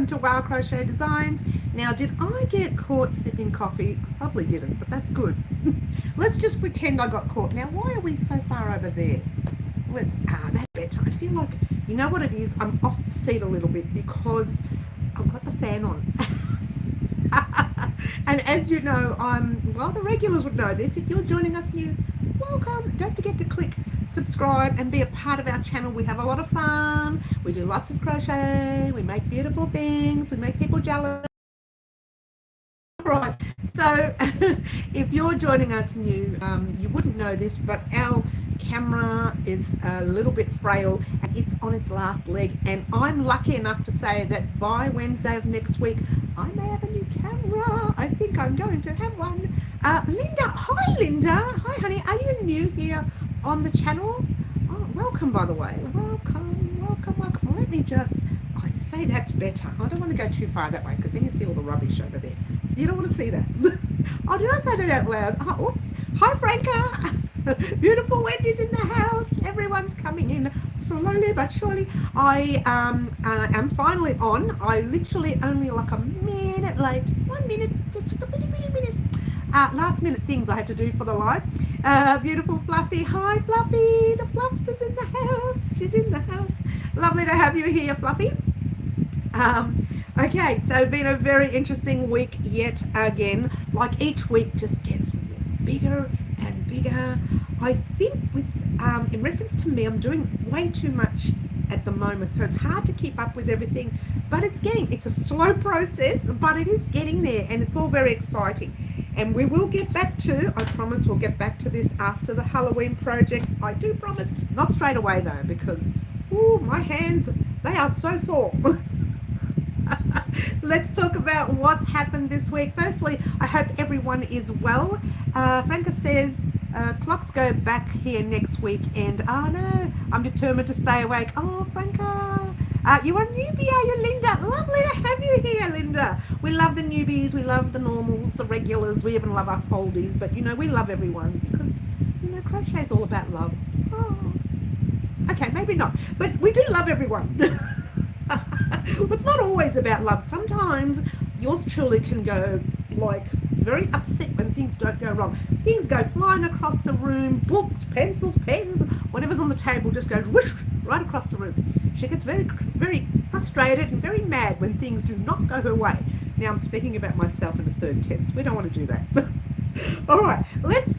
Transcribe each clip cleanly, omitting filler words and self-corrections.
to Wow Crochet Designs. Now, did I get caught sipping coffee? I probably didn't, but that's good. Let's just pretend I got caught. Now, why are we so far over there? That's better. I feel like, you know what it is? I'm off the seat a little bit because I've got the fan on. And as you know, well, the regulars would know this. If you're joining us new, welcome. Don't forget to click subscribe and be a part of our channel. We have a lot of fun. We do lots of crochet. We make beautiful things. We make people jealous. Right, so if you're joining us new, you wouldn't know this, but our camera is a little bit frail and it's on its last leg, and I'm lucky enough to say that by Wednesday of next week I may have a new camera. I think I'm going to have one. Linda, hi Linda. Hi honey, are you new here on the channel? Oh, welcome, by the way. Welcome. Let me just, I say that's better. I don't want to go too far that way because then you see all the rubbish over there. You don't want to see that. Oh, did I say that out loud? Oh, oops. Hi, Franca. Beautiful Wendy's in the house. Everyone's coming in slowly but surely. I am finally on. I literally only like a minute late. 1 minute, just a bitty minute. Last minute things I had to do for the live. Beautiful Fluffy. Hi, Fluffy. The Fluffster's in the house. She's in the house. Lovely to have you here, Fluffy. Okay, so been a very interesting week yet again. Like each week just gets bigger and bigger. I think with in reference to me, I'm doing way too much at the moment, so it's hard to keep up with everything, but it's a slow process, but it is getting there, and it's all very exciting. And we will get back to, I promise we'll get back to this after the Halloween projects. I do promise, not straight away though, because ooh, my hands, they are so sore. Let's talk about what's happened this week. Firstly, I hope everyone is well. Franca says clocks go back here next week, and oh no, I'm determined to stay awake. Oh, Franca, you're a newbie, are you, Linda? Lovely to have you here, Linda. We love the newbies, we love the normals, the regulars, we even love us oldies, but you know, we love everyone because, you know, crochet is all about love. Oh. Okay, maybe not, but we do love everyone. It's not always about love. Sometimes yours truly can go like very upset when things don't go wrong. Things go flying across the room, books, pencils, pens, whatever's on the table just goes whoosh right across the room. She gets very, very frustrated and very mad when things do not go her way. Now I'm speaking about myself in the third tense. We don't want to do that. All right, let's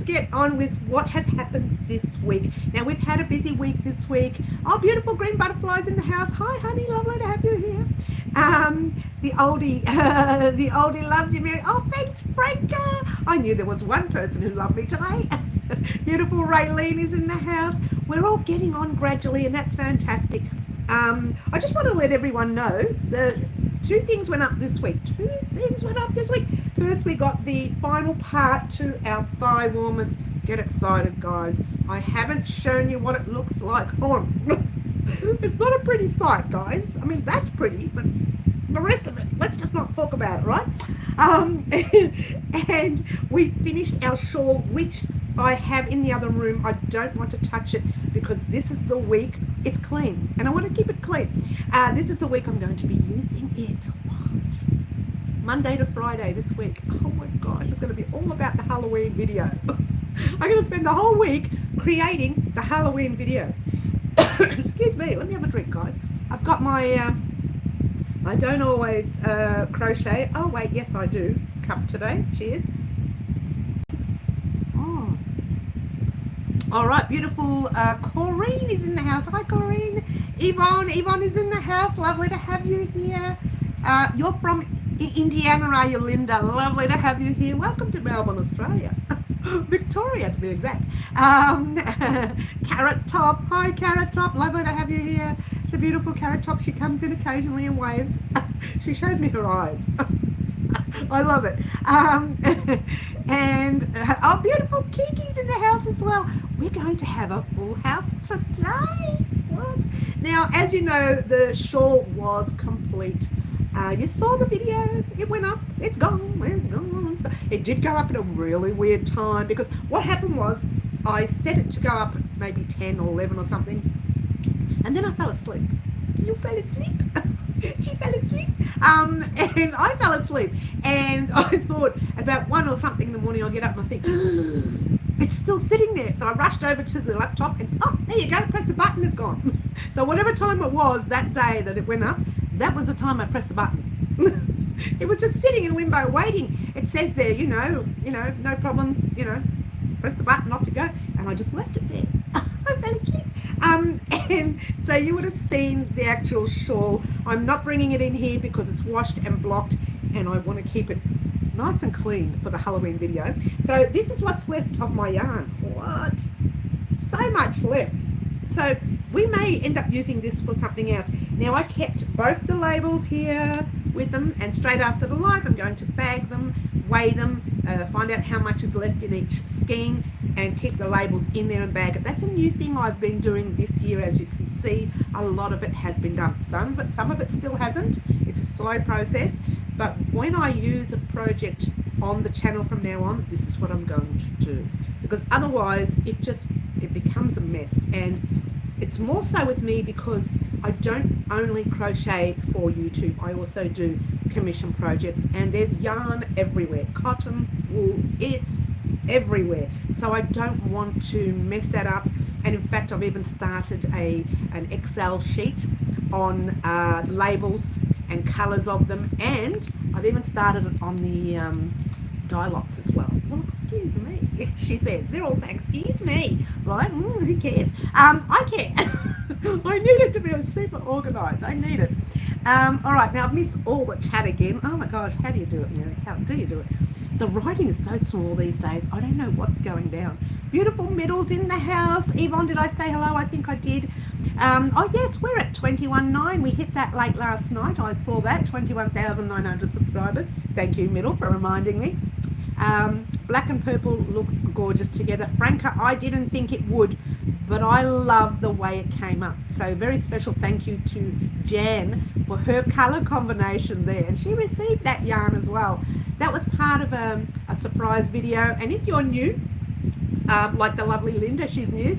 get on with what has happened this week. Now we've had a busy week this week. Oh, beautiful green butterflies in the house. Hi, honey, lovely to have you here. The oldie loves you, Mary. Oh, thanks, Franca. I knew there was one person who loved me today. Beautiful Raylene is in the house. We're all getting on gradually, and that's fantastic. I just want to let everyone know the two things went up this week. First, we got the final part to our thigh warmers. Get excited, guys. I haven't shown you what it looks like on. It's not a pretty sight, guys. I mean, that's pretty, but the rest of it, let's just not talk about it, right? And we finished our shawl, which I have in the other room. I don't want to touch it because this is the week it's clean, and I want to keep it clean. This is the week I'm going to be using it. What? Monday to Friday this week. Oh my gosh, it's going to be all about the Halloween video. I'm going to spend the whole week creating the Halloween video. Excuse me, let me have a drink, guys. I've got my I don't always crochet. Oh wait, yes I do. Cup today. Cheers. Oh. All right, beautiful Corrine is in the house. Hi Corrine. Yvonne is in the house. Lovely to have you here. You're from Indiana, are you, Linda? Lovely to have you here. Welcome to Melbourne, Australia. Victoria, to be exact. Carrot Top. Hi, Carrot Top. Lovely to have you here. It's a beautiful Carrot Top. She comes in occasionally and waves. She shows me her eyes. I love it. And oh, beautiful Kiki's in the house as well. We're going to have a full house today. What? Now, as you know, the shawl was complete. You saw the video, it went up, it's gone. It did go up at a really weird time because what happened was I set it to go up at maybe 10 or 11 or something, and then I fell asleep. You fell asleep? She fell asleep. And I fell asleep. And I thought about 1 or something in the morning, I'll get up and I think, it's still sitting there. So I rushed over to the laptop and, oh, there you go, press the button, it's gone. So whatever time it was that day that it went up, that was the time I pressed the button. It was just sitting in limbo waiting. It says there, no problems, press the button, off you go. And I just left it there. I fell asleep. And so you would have seen the actual shawl. I'm not bringing it in here because it's washed and blocked and I want to keep it nice and clean for the Halloween video. So this is what's left of my yarn. What? So much left. So we may end up using this for something else. Now I kept both the labels here with them, and straight after the live I'm going to bag them, weigh them, find out how much is left in each skein and keep the labels in there and bag it. That's a new thing I've been doing this year. As you can see, a lot of it has been done. Some of it still hasn't. It's a slow process, but when I use a project on the channel from now on, this is what I'm going to do, because otherwise it becomes a mess. And it's more so with me because I don't only crochet for YouTube, I also do commission projects, and there's yarn everywhere, cotton, wool, it's everywhere. So I don't want to mess that up. And in fact, I've even started an Excel sheet on labels and colors of them, and I've even started it on the die lots as well. Well, excuse me, she says. They're all saying, excuse me, right? Who cares? I care. I need it to be super organized. I need it. All right, now I've missed all the chat again. Oh my gosh, how do you do it, Mary? How do you do it? The writing is so small these days. I don't know what's going down. Beautiful medals in the house. Yvonne, did I say hello? I think I did. Oh yes, we're at 21.9. We hit that late last night. I saw that, 21,900 subscribers. Thank you, Middle, for reminding me. Black and purple looks gorgeous together. Franca, I didn't think it would, but I love the way it came up. So very special thank you to Jan for her color combination there. And she received that yarn as well. That was part of a surprise video. And if you're new, like the lovely Linda, she's new,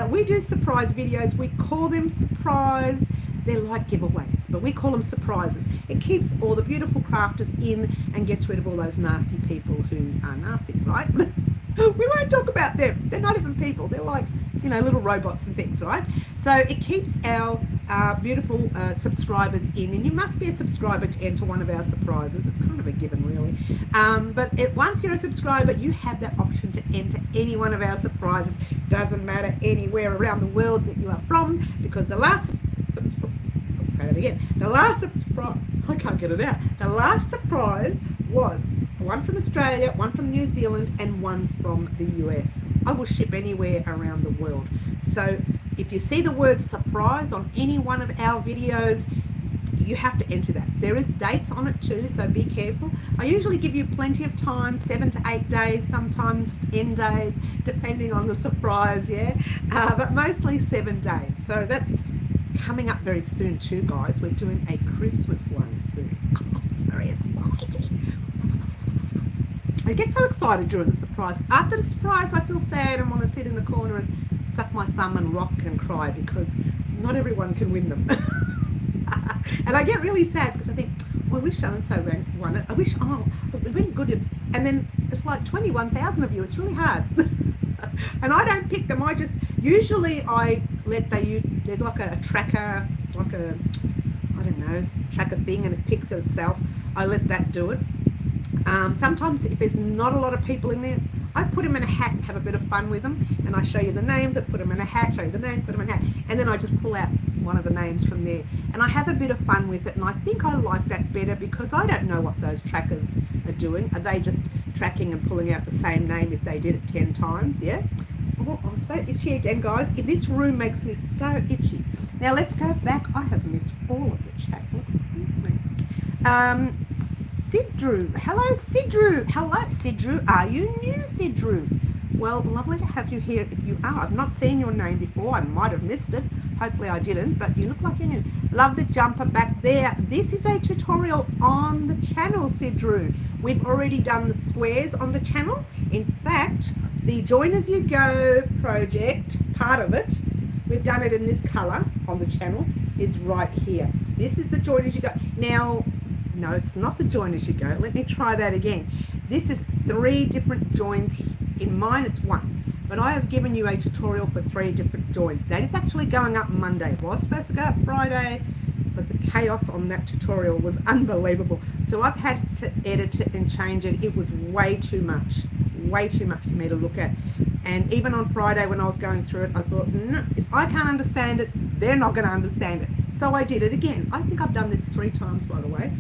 we do surprise videos. We call them surprise. They're like giveaways, but we call them surprises. It keeps all the beautiful crafters in and gets rid of all those nasty people who are nasty, right? We won't talk about them. They're not even people. They're like, little robots and things, right? So it keeps our beautiful subscribers in, and you must be a subscriber to enter one of our surprises. It's kind of a given, really. But once you're a subscriber, you have that option to enter any one of our surprises. Doesn't matter anywhere around the world that you are from, because the last surprise, I can't get it out. The last surprise was one from Australia, one from New Zealand, and one from the US. I will ship anywhere around the world. So if you see the word surprise on any one of our videos, you have to enter that. There is dates on it too, so be careful. I usually give you plenty of time, 7 to 8 days, sometimes 10 days, depending on the surprise, yeah? But mostly 7 days. So that's coming up very soon too, guys. We're doing a Christmas one soon. Very exciting. I get so excited during the surprise. After the surprise, I feel sad and want to sit in the corner and suck my thumb and rock and cry, because not everyone can win them. And I get really sad because I think, well, I wish so-and-so won it. I wish, it would have been good if, and then it's like 21,000 of you. It's really hard. And I don't pick them. Usually I let there's like a tracker, like a, I don't know, tracker thing, and it picks it itself. I let that do it. Sometimes if there's not a lot of people in there, I put them in a hat and have a bit of fun with them, and I show you the names, I put them in a hat, show you the names, put them in a hat, and then I just pull out one of the names from there, and I have a bit of fun with it. And I think I like that better, because I don't know what those trackers are doing. Are they just tracking and pulling out the same name if they did it 10 times? Yeah. Oh, I'm so itchy again, guys. This room makes me so itchy. Now let's go back. I have missed all of the chat. Excuse me. Sidru. Hello, Sidru. Hello, Sidru. Are you new, Sidru? Well, lovely to have you here if you are. I've not seen your name before. I might have missed it. Hopefully I didn't, but you look like you're new. Love the jumper back there. This is a tutorial on the channel, Sidru. We've already done the squares on the channel. In fact, the Join As You Go project, part of it, we've done it in this color on the channel, is right here. This is the join as you go. Now, no, it's not the join as you go. Let me try that again. This is 3 different joins. In mine, it's 1. But I have given you a tutorial for 3 different joins. That is actually going up Monday. It was supposed to go up Friday, but the chaos on that tutorial was unbelievable. So I've had to edit it and change it. It was way too much for me to look at. And even on Friday when I was going through it, I thought, no, if I can't understand it, they're not going to understand it. So I did it again. I think I've done this 3 times, by the way.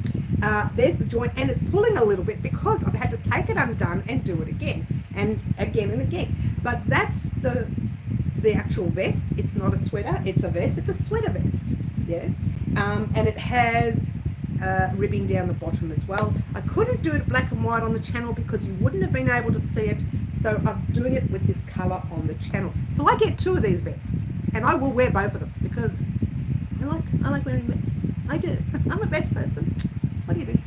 There's the joint, and it's pulling a little bit because I've had to take it undone and do it again and again and again. But that's the actual vest. It's not a sweater, it's a vest. It's a sweater vest, yeah. And it has ribbing down the bottom as well. I couldn't do it black and white on the channel because you wouldn't have been able to see it, so I'm doing it with this color on the channel. So I get 2 of these vests, and I will wear both of them because I like wearing vests. I do. I'm a vest person. What do you do?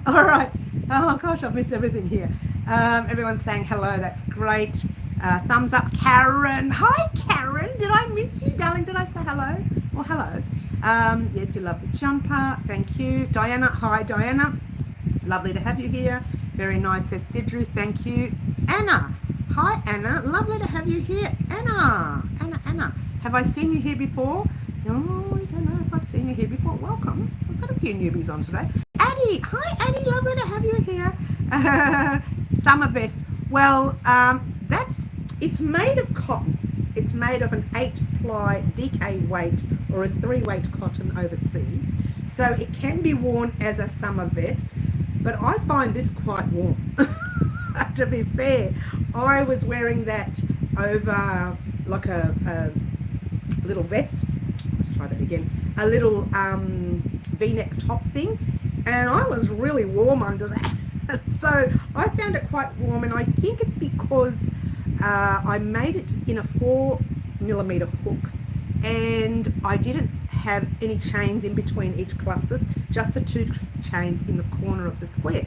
All right. Oh gosh, I've missed everything here. Everyone's saying hello. That's great. Thumbs up, Karen. Hi, Karen. Did I miss you, darling? Did I say hello? Well, hello. Yes, you love the jumper. Thank you. Diana. Hi, Diana. Lovely to have you here. Very nice, says Sidru. Thank you. Anna. Hi, Anna. Lovely to have you here. Anna. Have I seen you here before? No, I don't know if I've seen you here before. Welcome. I've got a few newbies on today. Addie. Hi, Addie. Lovely to have you here. Summer vest. Well, it's made of cotton. It's made of an 8-ply DK weight or a 3-weight cotton overseas. So it can be worn as a summer vest, but I find this quite warm. To be fair, I was wearing that over like a little vest. Let's try that again. A little V-neck top thing, and I was really warm under that. So I found it quite warm, and I think it's because I made it in a 4mm hook, and I didn't have any chains in between each clusters, just the 2 chains in the corner of the square.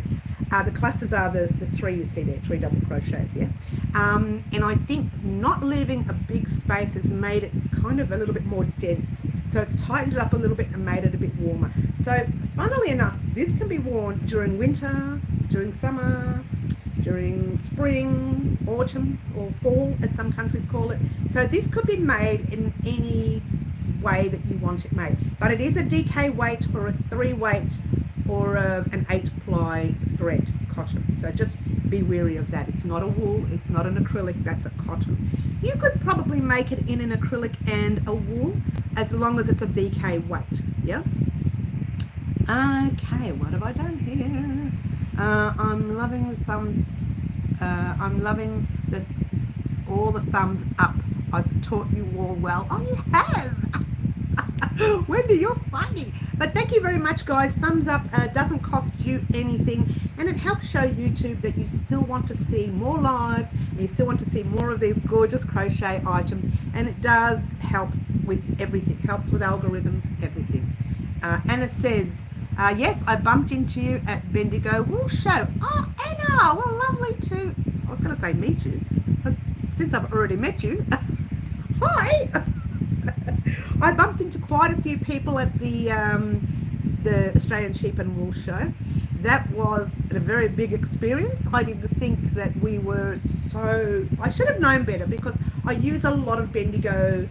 The clusters are the 3 you see there, 3 double crochets, yeah. And I think not leaving a big space has made it kind of a little bit more dense. So it's tightened it up a little bit and made it a bit warmer. So funnily enough, this can be worn during winter, during summer, during spring, autumn, or fall, as some countries call it. So this could be made in any way that you want it made. But it is a DK weight or a 3-weight or an 8-ply thread cotton. So just be wary of that. It's not a wool, it's not an acrylic, that's a cotton. You could probably make it in an acrylic and a wool as long as it's a DK weight, yeah? Okay, what have I done here? I'm loving the thumbs, I'm loving all the thumbs up. I've taught you all well. Oh, you have! Wendy, you're funny. But thank you very much, guys. Thumbs up doesn't cost you anything, and it helps show YouTube that you still want to see more lives and you still want to see more of these gorgeous crochet items, and it does help with everything. Helps with algorithms, everything. Anna says, yes, I bumped into you at Bendigo Wool Show. Oh, Anna, well, lovely to, I was going to say meet you, but since I've already met you, hi. I bumped into quite a few people at the Australian Sheep and Wool Show. That was a very big experience. I didn't think that we were so... I should have known better because I use a lot of Bendigo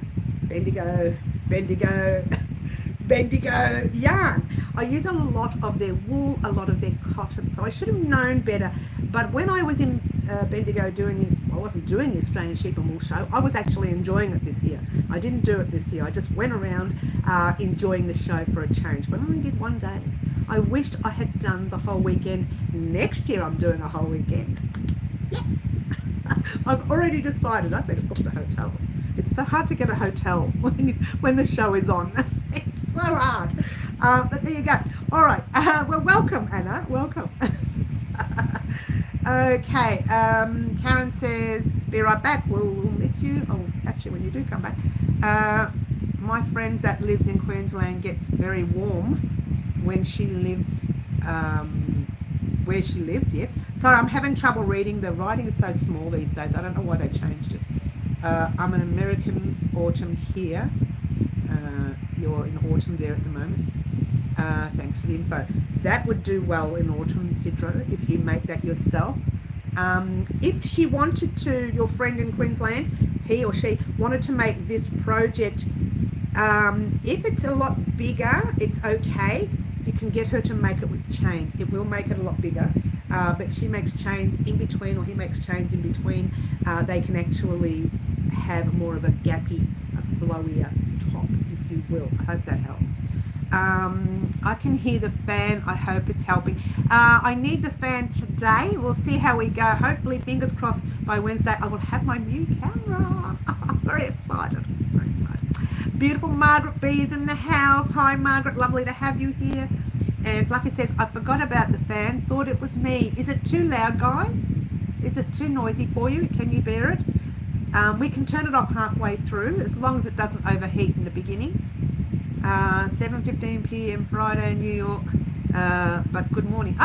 yarn. I use a lot of their wool, a lot of their cotton, so I should have known better. But when I was in Bendigo I wasn't doing the Australian Sheep and Wool Show, I was actually enjoying it this year. I didn't do it this year. I just went around enjoying the show for a change, but I only did one day. I wished I had done the whole weekend. Next year I'm doing a whole weekend. Yes! I've already decided I better book the hotel. It's so hard to get a hotel when the show is on. It's so hard. But there you go. All right. Well, welcome, Anna. Welcome. Okay. Karen says, be right back. We'll miss you. I'll catch you when you do come back. My friend that lives in Queensland gets very warm when she lives where she lives, yes. Sorry, I'm having trouble reading. The writing is so small these days. I don't know why they changed it. I'm an American autumn here. you're in autumn there at the moment. Thanks for the info. That would do well in autumn, Sidro, if you make that yourself. If she wanted to, your friend in Queensland, he or she wanted to make this project, if it's a lot bigger, it's okay. You can get her to make it with chains. It will make it a lot bigger, but she makes chains in between, or he makes chains in between. They can actually have more of a gappy, a flowier top, if you will. I hope that helps. I can hear the fan. I hope it's helping. I need the fan today. We'll see how we go. Hopefully, fingers crossed, by Wednesday I will have my new camera. Very excited. Very excited. Beautiful Margaret B is in the house. Hi Margaret, lovely to have you here. And Fluffy says, I forgot about the fan. Thought it was me. Is it too loud, guys? Is it too noisy for you? Can you bear it? We can turn it off halfway through, as long as it doesn't overheat in the beginning. 7:15 p.m. Friday, New York. But good morning.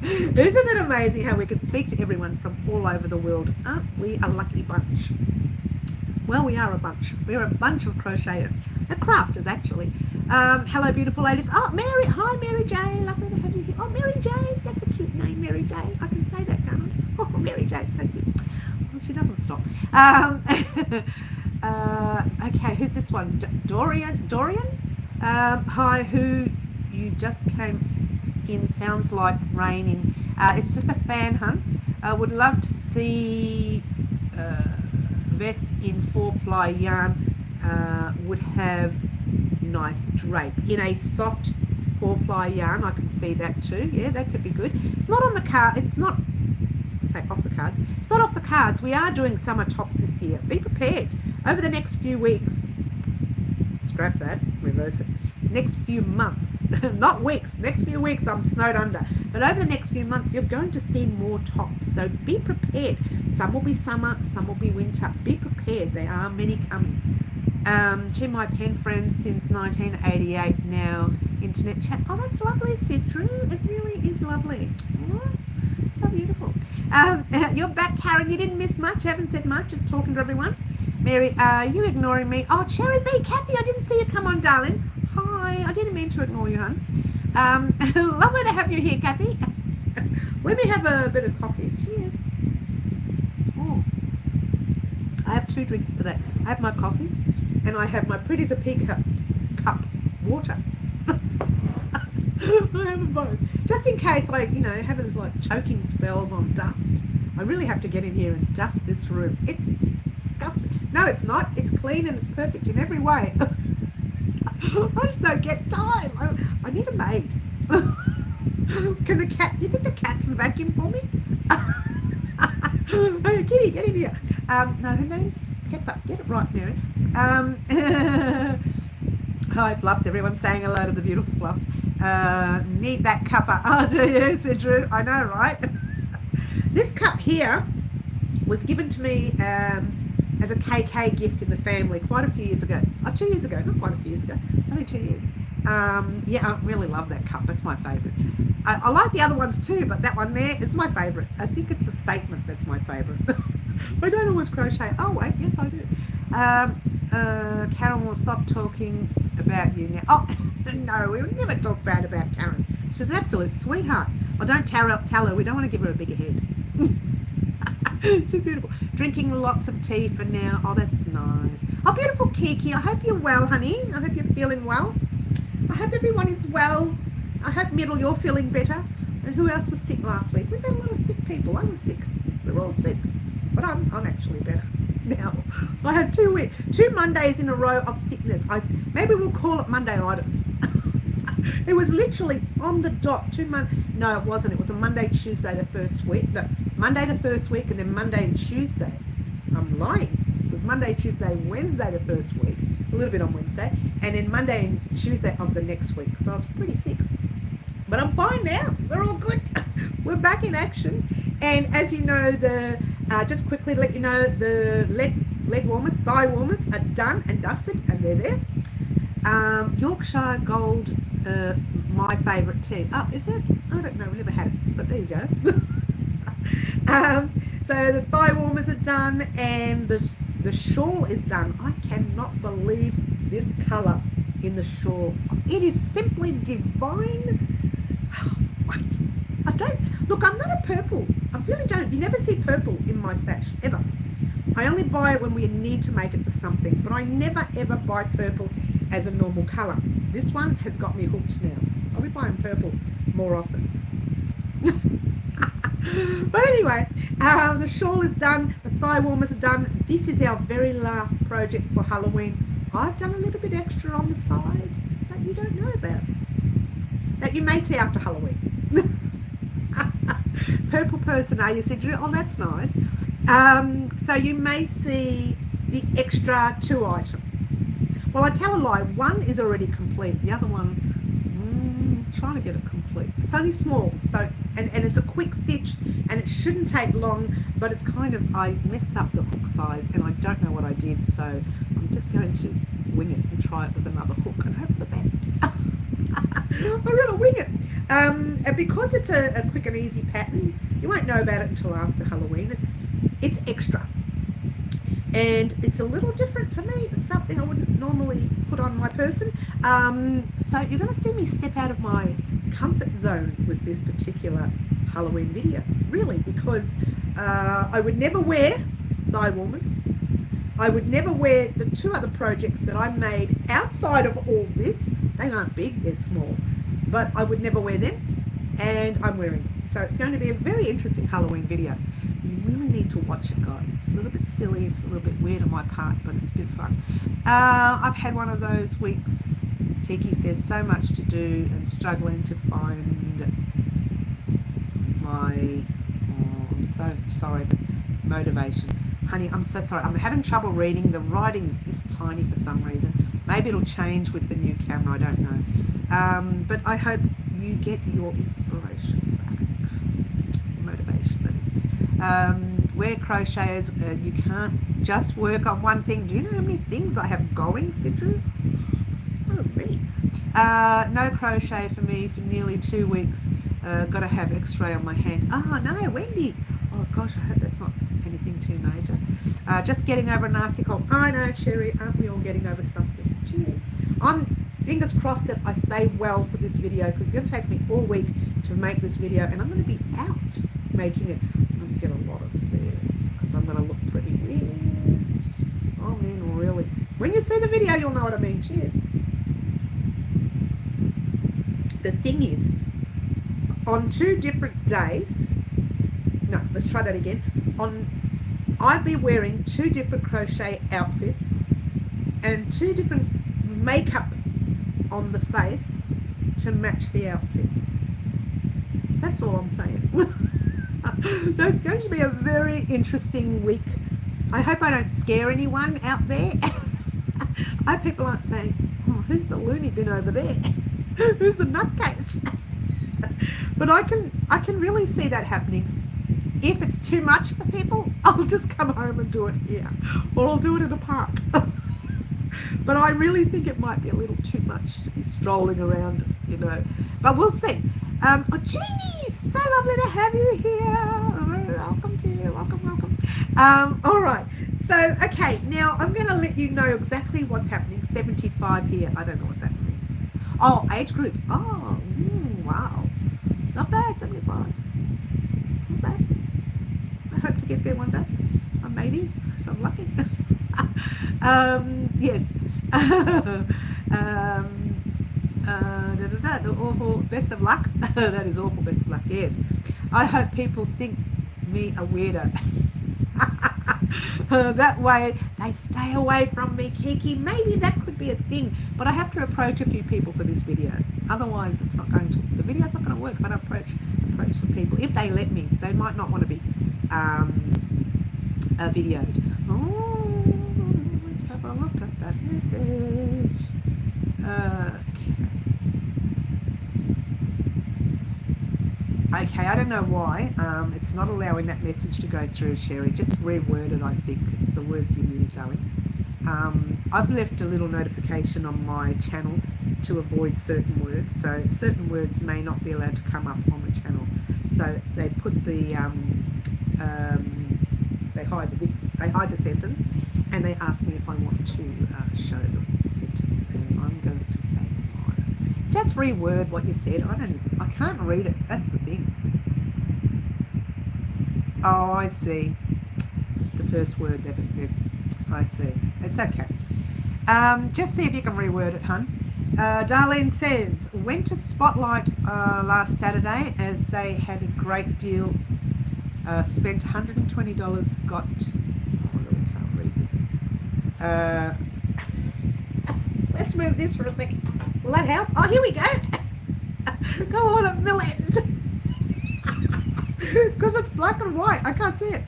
Isn't it amazing how we can speak to everyone from all over the world? Aren't we a lucky bunch? Well, we are a bunch. We're a bunch of crocheters. Crafters, actually. Hello, beautiful ladies. Oh, Mary. Hi, Mary J. Lovely to have you here. Oh, Mary J. That's a cute name, Mary J. I can say that, can't I? Oh, Mary J. So cute. Well, she doesn't stop. Okay, who's this one? Dorian? Hi, who you just came in, sounds like raining. It's just a fan, hun. I would love to see vest in 4-ply yarn. Would have nice drape in a soft 4-ply yarn. I can see that too. Yeah, that could be good. It's not on the card. It's not, say off the cards. It's not off the cards. We are doing summer tops this year. Be prepared. Over the next few weeks, scrap that, reverse it. Next few months, not weeks, next few weeks I'm snowed under. But over the next few months, you're going to see more tops. So be prepared. Some will be summer, some will be winter. Be prepared. There are many coming. She my pen friend since 1988 now. Internet chat. Oh, that's lovely, Sidru. It really is lovely. Oh, so beautiful. You're back, Karen. You didn't miss much. Haven't said much. Just talking to everyone. Mary, are you ignoring me? Oh, Cherry B, Kathy, I didn't see you come on, darling. Hi, I didn't mean to ignore you, hun. Lovely to have you here, Kathy. Let me have a bit of coffee. Cheers. Oh, I have 2 drinks today. I have my coffee and I have my pretty as a pea cup water. I have them both. Just in case I, have those like choking spells on dust. I really have to get in here and dust this room. It's disgusting. No, it's not. It's clean and it's perfect in every way. I just don't get time. I need a maid. Can the cat, do you think the cat can vacuum for me? Hey, Kitty, get in here. No, her name's Pepper. Get it right, Mary. Hi, Fluffs. Everyone's saying hello to the beautiful Fluffs. Need that cuppa. Oh, do you, Sidru? I know, right? This cup here was given to me as a KK gift in the family quite a few years ago. 2 years ago, not quite a few years ago. It's only 2 years. Yeah, I really love that cup. It's my favourite. I like the other ones too, but that one there is my favourite. I think it's the statement that's my favourite. I don't always crochet. Oh, wait, yes, I do. Karen will stop talking about you now. Oh, no, we would never talk bad about Karen. She's an absolute sweetheart. Well, don't tell her. We don't want to give her a bigger head. She's beautiful. Drinking lots of tea for now. Oh, that's nice. Oh, beautiful Kiki. I hope you're well, honey. I hope you're feeling well. I hope everyone is well. I hope, Middle, you're feeling better. And who else was sick last week? We've had a lot of sick people. I was sick. We're all sick. But I'm actually better now. I had 2 Mondays in a row of sickness. Maybe we'll call it Monday-itis. It was literally on the dot. No, it wasn't. It was a Monday, Tuesday the first week. No, Monday the first week, and then Monday and Tuesday. I'm lying. It was Monday, Tuesday, Wednesday the first week. A little bit on Wednesday. And then Monday and Tuesday of the next week. So I was pretty sick. But I'm fine now. We're all good. We're back in action. And as you know, just quickly to let you know, the leg warmers, thigh warmers are done and dusted, and they're there. Yorkshire Gold, my favourite tea. Oh, is it? I don't know. We've never had it, but there you go. So the thigh warmers are done, and the shawl is done. I cannot believe this color in the shawl. It is simply divine. What? I don't, look, I'm not a purple. I really don't. You never see purple in my stash, ever. I only buy it when we need to make it for something, but I never ever buy purple as a normal color. This one has got me hooked now. I'll be buying purple more often. But anyway, the shawl is done, the thigh warmers are done. This is our very last project for Halloween. I've done a little bit extra on the side that you don't know about, that you may see after Halloween. Purple person, are you, Sidra? Oh, that's nice. So you may see the extra 2 items. Well, I tell a lie, one is already complete. The other one, trying to get it complete. It's only small, so and it's a quick stitch, and it shouldn't take long, but it's kind of, I messed up the hook size, and I don't know what I did, so I'm just going to wing it and try it with another hook and hope for the best. I'm going to wing it. And because it's a quick and easy pattern, you won't know about it until after Halloween. It's extra. And it's a little different for me. It's something I wouldn't normally put on my person. So you're going to see me step out of my comfort zone with this particular Halloween video. Really, because I would never wear thigh warmers. I would never wear the 2 other projects that I made outside of all this. They aren't big, they're small. But I would never wear them. And I'm wearing them. So it's going to be a very interesting Halloween video. You really need to watch it, guys. It's a little bit silly, it's a little bit weird on my part, but it's a bit fun. I've had one of those weeks. Kiki says so much to do and struggling to find my, I'm so sorry, but motivation. Honey, I'm so sorry. I'm having trouble reading. The writing is this tiny for some reason. Maybe it'll change with the new camera, I don't know. But I hope you get your inspiration back. Motivation, that is. We're crocheters. You can't just work on one thing. Do you know how many things I have going, Sidru? So many. No crochet for me for nearly 2 weeks. Got to have x-ray on my hand. Oh no, Wendy. Oh gosh, I hope that's not anything too major. Just getting over a nasty cold. I know, Cherry. Aren't we all getting over something? Cheers. I'm fingers crossed that I stay well for this video, because it's going to take me all week to make this video, and I'm going to be out making it. I'm going to get a lot of stares because I'm going to look pretty weird. I mean, really. When you see the video, you'll know what I mean. Cheers. The thing is, on 2 different days, no, let's try that again. I'd be wearing 2 different crochet outfits and 2 different makeup on the face to match the outfit. That's all I'm saying. So it's going to be a very interesting week. I hope I don't scare anyone out there. I hope people aren't saying, oh, who's the loony bin over there? Who's the nutcase? But I can really see that happening. If it's too much for people, I'll just come home and do it here, or I'll do it in a park. But I really think it might be a little too much to be strolling around, you know. But we'll see. Oh, Jeannie, so lovely to have you here. Welcome to you. Welcome. All right. So, okay, now I'm going to let you know exactly what's happening. 75 here. I don't know what that means. Oh, age groups. Oh, wow. Not bad, 75. Not bad. I hope to get there one day. Or maybe, if I'm lucky. Yes. The awful best of luck. That is awful best of luck, yes. I hope people think me a weirdo. That way they stay away from me, Kiki. Maybe that could be a thing, but I have to approach a few people for this video. Otherwise, it's not going to. The video's not going to work if I don't approach some people. If they let me, they might not want to be videoed. Oh, let's have a look at that message. Okay, I don't know why. It's not allowing that message to go through, Sherry. Just reword it, I think. It's the words you use, darling. I've left a little notification on my channel to avoid certain words. So certain words may not be allowed to come up on the channel. So they put the, they hide the sentence, and they ask me if I want to show the sentence. going to say no. Just reword what you said. I can't read it. That's the thing. Oh, I see. It's the first word that I see. It's okay. Just see if you can reword it, hun. Darlene says, went to Spotlight last Saturday as they had a great deal. Spent $120, got... Oh, no, we can't read this. Let's move this for a second. Will that help? Oh, here we go. Got a lot of millions. Because it's black and white. I can't see it.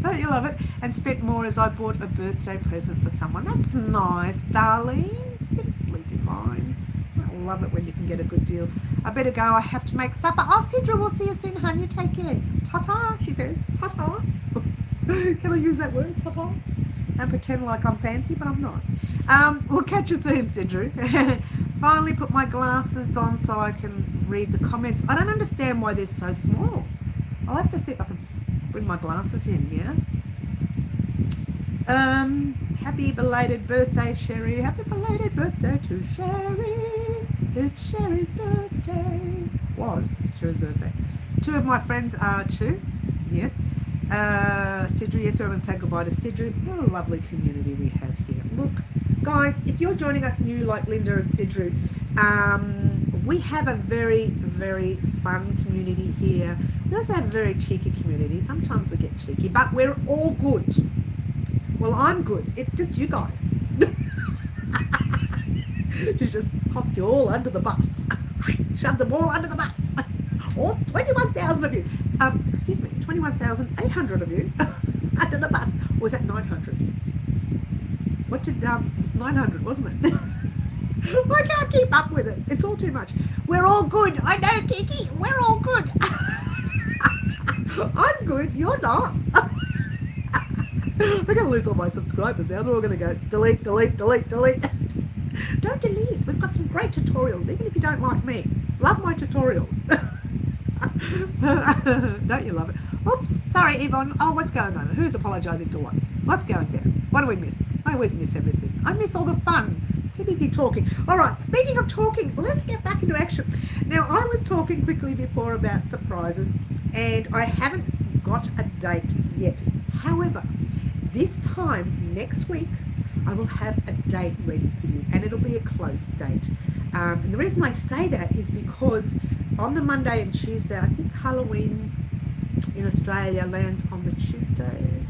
Don't you love it? And spent more as I bought a birthday present for someone. That's nice, darling. Simply divine. I love it when you can get a good deal. I better go. I have to make supper. Oh, Sidra, we'll see you soon, hun. You take care. Ta-ta, she says. Ta-ta. Can I use that word, ta-ta? And pretend like I'm fancy, but I'm not. We'll catch you soon, Sidra. Finally put my glasses on so I can read the comments. I don't understand why they're so small. I'll have to see if I can bring my glasses in, yeah? Happy belated birthday, Sherry. Happy belated birthday to Sherry. It's Sherry's birthday. Was Sherry's birthday. Two of my friends are too. Yes. Sidra, yes, everyone say goodbye to Sidra. What a lovely community we have here. Look, guys, if you're joining us new like Linda and Sidra, we have a very, very fun community here. We also have a very cheeky community. Sometimes we get cheeky, but we're all good. Well, I'm good. It's just you guys. She just popped you all under the bus. Shoved them all under the bus. All 21,000 of you. Excuse me, 21,800 of you under the bus. Or was that 900? What did, it's 900, wasn't it? I can't keep up with it. It's all too much. We're all good. I know, Kiki. We're all good. I'm good. You're not. I'm going to lose all my subscribers now. They're all going to go delete, delete, delete, delete. Don't delete. We've got some great tutorials, even if you don't like me. Love my tutorials. Don't you love it? Oops. Sorry, Yvonne. Oh, what's going on? Who's apologising to what? What's going down? What do we miss? I always miss everything. I miss all the fun. Too busy talking. All right, speaking of talking, let's get back into action. Now, I was talking quickly before about surprises, and I haven't got a date yet. However, this time next week, I will have a date ready for you, and it'll be a close date. And the reason I say that is because on the Monday and Tuesday, I think Halloween in Australia lands on the Tuesday.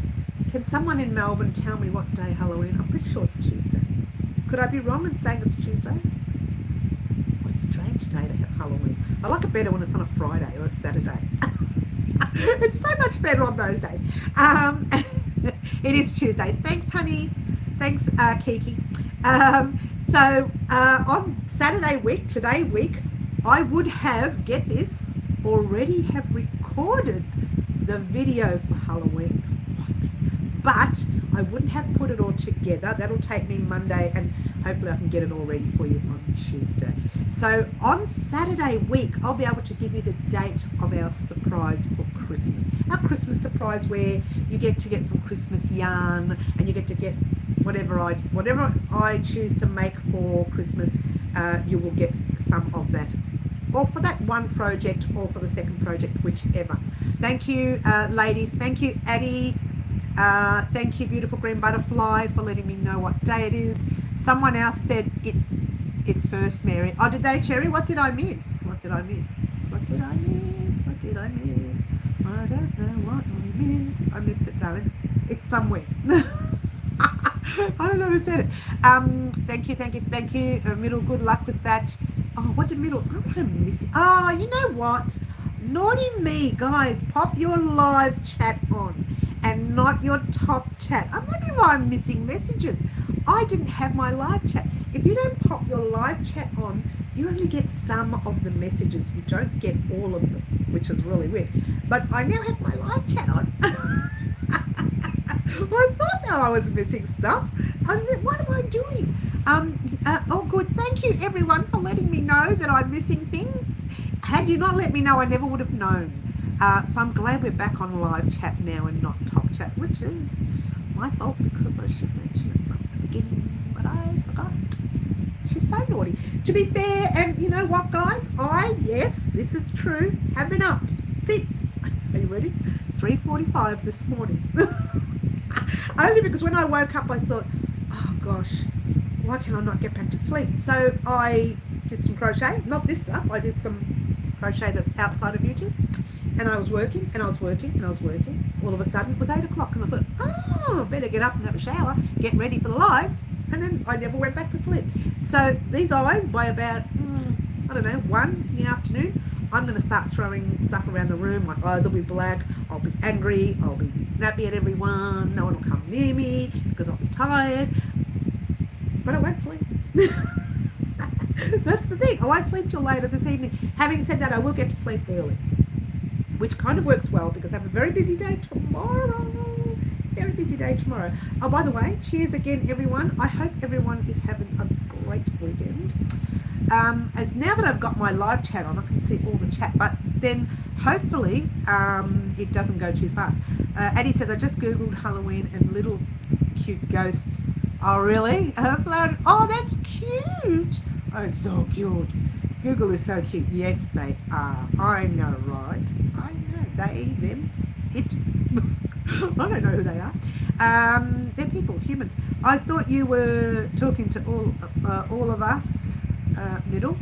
Can someone in Melbourne tell me what day Halloween? I'm pretty sure it's Tuesday. Could I be wrong in saying it's Tuesday? What a strange day to have Halloween. I like it better when it's on a Friday or a Saturday. It's so much better on those days. It is Tuesday. Thanks, honey. Thanks, Kiki. So on Saturday week, today week, I would have, get this, already have recorded the video for Halloween. What? But I wouldn't have put it all together. That'll take me Monday, and hopefully I can get it all ready for you on Tuesday. So on Saturday week, I'll be able to give you the date of our surprise for Christmas. Our Christmas surprise where you get to get some Christmas yarn, and you get to get whatever I choose to make for Christmas. You will get some of that, or for that one project, or for the second project, whichever. Thank you, ladies. Thank you, Addie. Thank you, beautiful green butterfly, for letting me know what day it is. Someone else said it first, Mary. Oh, did they, Cherry? What did I miss? What did I miss? What did I miss? What did I miss? I don't know what I missed. I missed it, darling. It's somewhere. I don't know who said it. Thank you, thank you, thank you. Middle, good luck with that. Oh, what did Middle? I'm missing. Oh, you know what? Naughty me, guys. Pop your live chat on and not your top chat. I'm wondering why I'm missing messages. I didn't have my live chat. If you don't pop your live chat on, you only get some of the messages. You don't get all of them, which is really weird. But I now have my live chat on. I thought that I was missing stuff. What am I doing? Oh, good. Thank you, everyone, for letting me know that I'm missing things. Had you not let me know, I never would have known. So I'm glad we're back on live chat now and not top chat, which is my fault because I should mention it from the beginning, but I forgot. She's so naughty. To be fair, and you know what, guys? Yes, this is true, have been up since, are you ready? 3:45 this morning. Only because when I woke up, I thought, oh gosh, why can I not get back to sleep? So I did some crochet, not this stuff. I did some crochet that's outside of YouTube. And I was working, and I was working, and I was working. All of a sudden, it was 8 o'clock, and I thought, oh, better get up and have a shower, get ready for the live. And then I never went back to sleep. So these eyes, by about, I don't know, 1 in the afternoon, I'm going to start throwing stuff around the room. My eyes will be black. I'll be angry. I'll be snappy at everyone. No one will come near me because I'll be tired. But I won't sleep. That's the thing. I won't sleep till later this evening. Having said that, I will get to sleep early, which kind of works well because I have a very busy day tomorrow. Very busy day tomorrow. Oh, by the way, cheers again, everyone. I hope everyone is having a great weekend. As now that I've got my live chat on, I can see all the chat, but then hopefully it doesn't go too fast. Addie says, I just Googled Halloween and little cute ghost. Oh, really? Oh, that's cute. Oh, it's so cute. Google is so cute. Yes, they are. I know, right? I know. They, them, it. I don't know who they are. They're people, humans. I thought you were talking to all of us, middle.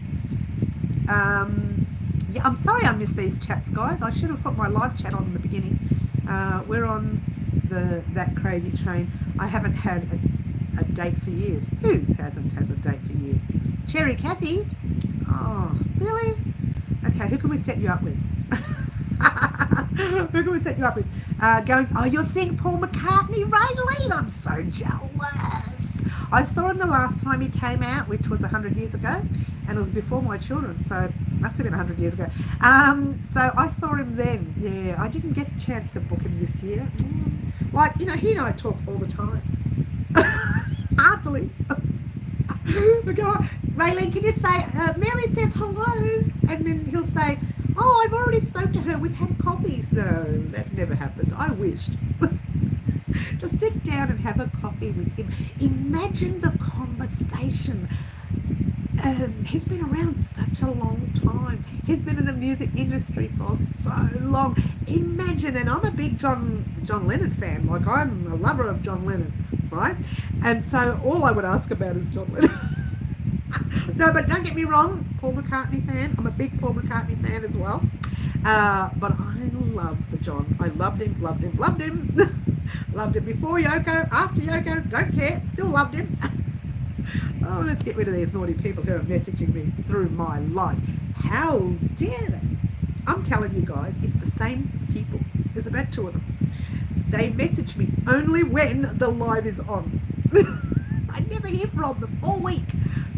Yeah, I'm sorry I missed these chats, guys. I should have put my live chat on in the beginning. We're on that crazy train. I haven't had a date for years. Who hasn't has a date for years? Cherry Kathy? Oh, really? Okay, who can we set you up with? Who can we set you up with? Oh, you're seeing Paul McCartney, Raylene. I'm so jealous. I saw him the last time he came out, which was 100 years ago, and it was before my children, so it must have been 100 years ago. So I saw him then. Yeah, I didn't get a chance to book him this year. Like, you know, he and I talk all the time. Hardly. Raylene, can you say, Mary says hello, and then he'll say, oh, I've already spoke to her, we've had coffees. No, that never happened. I wished. Just sit down and have a coffee with him. Imagine the conversation. He's been around such a long time. He's been in the music industry for so long. Imagine, and I'm a big John Lennon fan. Like, I'm a lover of John Lennon, right? And so all I would ask about is John Lennon. No, but don't get me wrong, Paul McCartney fan. I'm a big Paul McCartney fan as well. But I love the John. I loved him. Loved him before Yoko, after Yoko, don't care, still loved him. Oh, let's get rid of these naughty people who are messaging me through my life. How dare they? I'm telling you guys, it's the same people. There's about 2 of them. They message me only when the live is on. I never hear from them all week.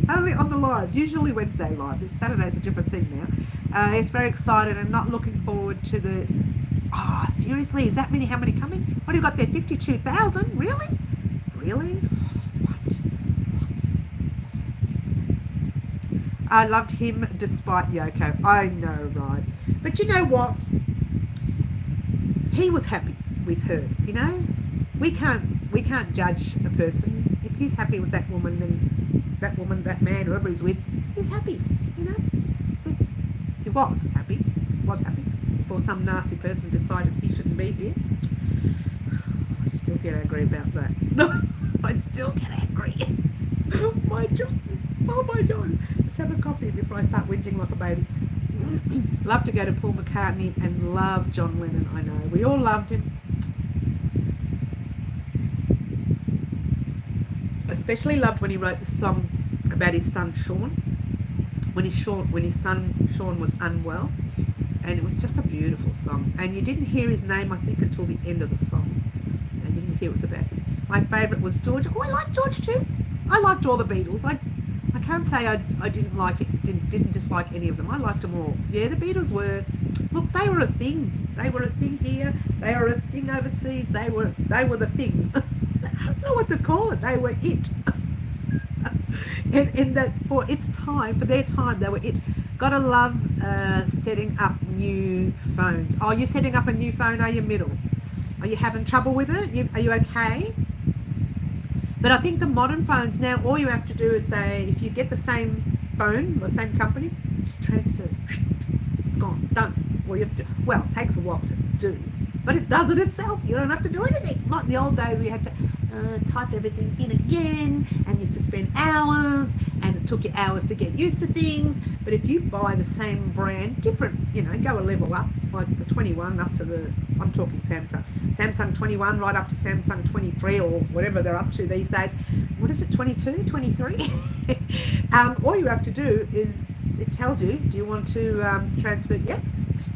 Only on the lives, usually Wednesday live. This Saturday's a different thing now. He's very excited and not looking forward to the... Oh, seriously? Is that many? How many coming? What have you got there? 52,000? Really? Really? What? I loved him despite Yoko. I know, right? But you know what? He was happy with her, you know? We can't judge a person. If he's happy with that woman, then that woman, that man, whoever he's with, he's happy, you know? He was happy before some nasty person decided he shouldn't be here. I still get angry about that. No, I still get angry. My John. Oh, my John. Let's have a coffee before I start whinging like a baby. Love to go to Paul McCartney and love John Lennon, I know. We all loved him. Especially loved when he wrote the song about his son Sean, when his son Sean was unwell, and it was just a beautiful song. And you didn't hear his name, I think, until the end of the song, and you didn't hear it was about him. My favourite was George. Oh, I liked George too. I liked all the Beatles. I can't say I didn't like it, didn't dislike any of them. I liked them all. Yeah, the Beatles were. Look, they were a thing. They were a thing here. They were a thing overseas. They were the thing. I don't know what to call it. They were it. and that for their time, they were it. Gotta love setting up new phones. Oh, you're setting up a new phone, are you, middle? Are you having trouble with it? Are you okay? But I think the modern phones now, all you have to do is say, if you get the same phone or same company, just transfer. It's gone, done. Well, it takes a while to do, but it does it itself. You don't have to do anything. Like the old days, we had to type everything in again, and you used to spend hours, and it took you hours to get used to things. But if you buy the same brand, different, go a level up. It's like the 21 up to I'm talking Samsung 21 right up to Samsung 23 or whatever they're up to these days. What is it, 22, 23? All you have to do is, it tells you, do you want to transfer? Yeah,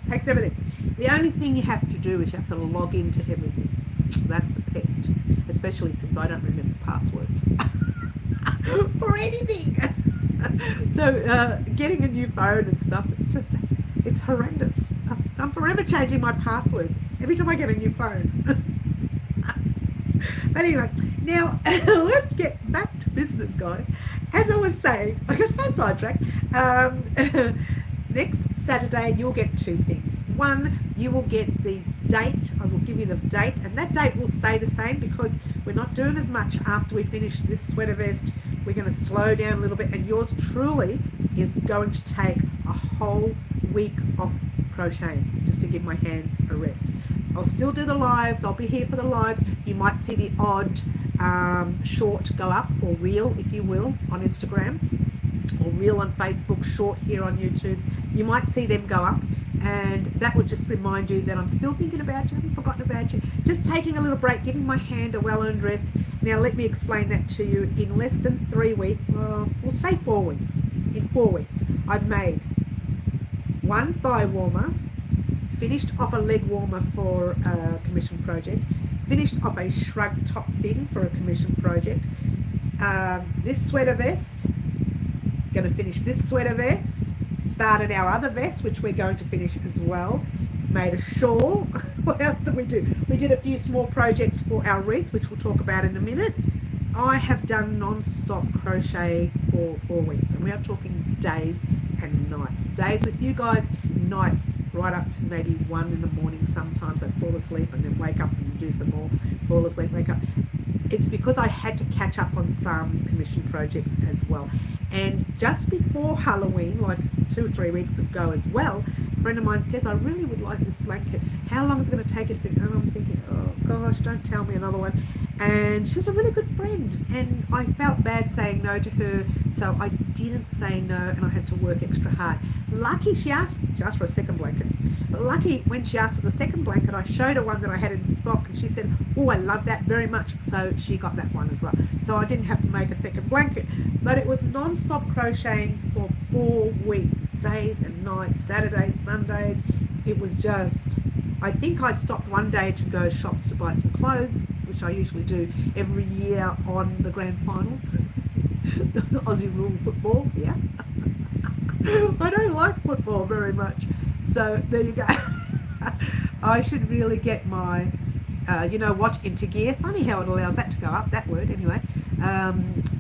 takes everything. The only thing you have to do is you have to log into everything. That's the pest, especially since I don't remember passwords for anything. So getting a new phone and stuff, it's horrendous. I'm forever changing my passwords every time I get a new phone. But anyway, now let's get back to business, guys. As I was saying, I got so sidetracked. Next Saturday, you'll get two things. One, you will get the date. I will give you the date, and that date will stay the same because we're not doing as much after we finish this sweater vest. We're going to slow down a little bit, and yours truly is going to take a whole week off crocheting just to give my hands a rest. I'll still do the lives. I'll be here for the lives. You might see the odd short go up, or reel, if you will, on Instagram, or reel on Facebook, short here on YouTube. You might see them go up, and that would just remind you that I'm still thinking about you. I haven't forgotten about you. Just taking a little break, giving my hand a well-earned rest. Now let me explain that to you. In less than 3 weeks, well, we'll say 4 weeks. In 4 weeks, I've made one thigh warmer, finished off a leg warmer for a commission project, finished off a shrug top thing for a commission project, this sweater vest, going to finish this sweater vest, started our other vest, which we're going to finish as well, made a shawl. What else did we do? We did a few small projects for our wreath, which we'll talk about in a minute. I have done non-stop crochet for 4 weeks, and we are talking days and nights. Days with you guys, nights right up to maybe 1 in the morning. Sometimes I'd fall asleep and then wake up and do some more, fall asleep, wake up. It's because I had to catch up on some commission projects as well. And just before Halloween, like 2 or 3 weeks ago as well, a friend of mine says, I really would like this blanket. How long is it going to take it? And I'm thinking, oh gosh, don't tell me another one. And she's a really good friend, and I felt bad saying no to her, so I didn't say no, and I had to work extra hard. Lucky she asked for a second blanket. Lucky when she asked for the second blanket, I showed her one that I had in stock, and she said, oh, I love that very much, so she got that one as well. So I didn't have to make a second blanket, but it was non-stop crocheting for 4 weeks, days and nights, Saturdays, Sundays. It was just, I think I stopped one day to go shops to buy some clothes, which I usually do every year on the grand final. Aussie rule football, yeah. I don't like football very much, so there you go. I should really get my, what, into gear. Funny how it allows that to go up, that word anyway.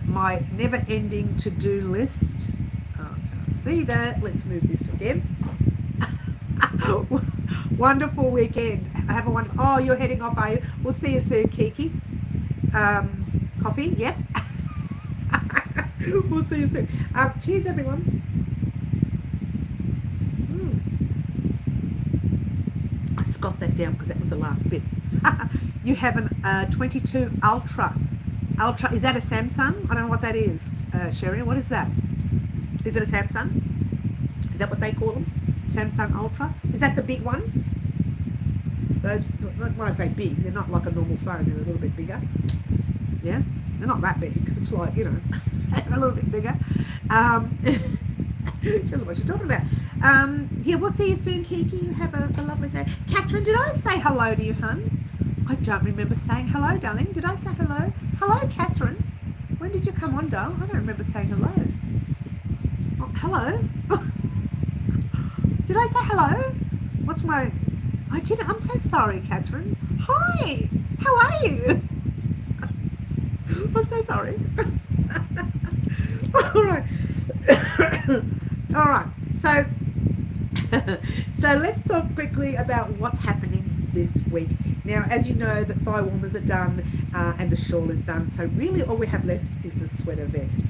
My never-ending to-do list. Oh, I can't see that. Let's move this again. Wonderful weekend. Have a wonderful. Oh, you're heading off, are you? We'll see you soon, Kiki. Coffee, yes. We'll see you soon. Cheers, everyone. I scoffed that down because that was the last bit. You have an 22 Ultra. Ultra, is that a Samsung? I don't know what that is, Sherry. What is that? Is it a Samsung? Is that what they call them? Samsung Ultra? Is that the big ones? Those, when I say big, they're not like a normal phone, they're a little bit bigger. Yeah? They're not that big. It's like, they're a little bit bigger. She doesn't know what she's talking about. Yeah, we'll see you soon, Kiki. You have a lovely day. Catherine, did I say hello to you, hun? I don't remember saying hello, darling. Did I say hello? Hello, Catherine. When did you come on, doll? I don't remember saying hello. Oh, hello? Did I say hello? What's my... I didn't. I'm so sorry, Catherine. Hi. How are you? I'm so sorry. All right. All right. So let's talk quickly about what's happening this week. Now, as you know, the thigh warmers are done and the shawl is done. So really all we have left is the sweater vest.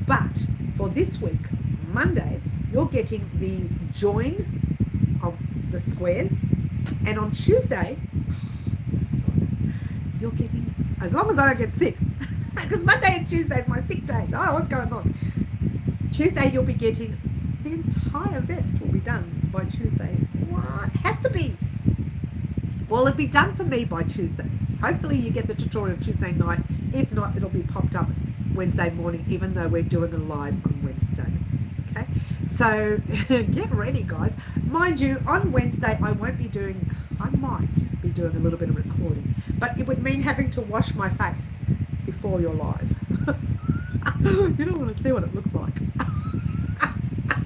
But for this week, Monday, you're getting the join of the squares. And on Tuesday, so excited, you're getting, as long as I don't get sick, because Monday and Tuesday is my sick days. Oh, what's going on? Tuesday, you'll be getting the entire vest will be done by Tuesday. What? Has to be. Well, it'll be done for me by Tuesday. Hopefully you get the tutorial Tuesday night. If not, it'll be popped up Wednesday morning, even though we're doing a live on Wednesday. Okay, so get ready, guys. Mind you, on Wednesday I might be doing a little bit of recording, but it would mean having to wash my face before you're live. You don't want to see what it looks like.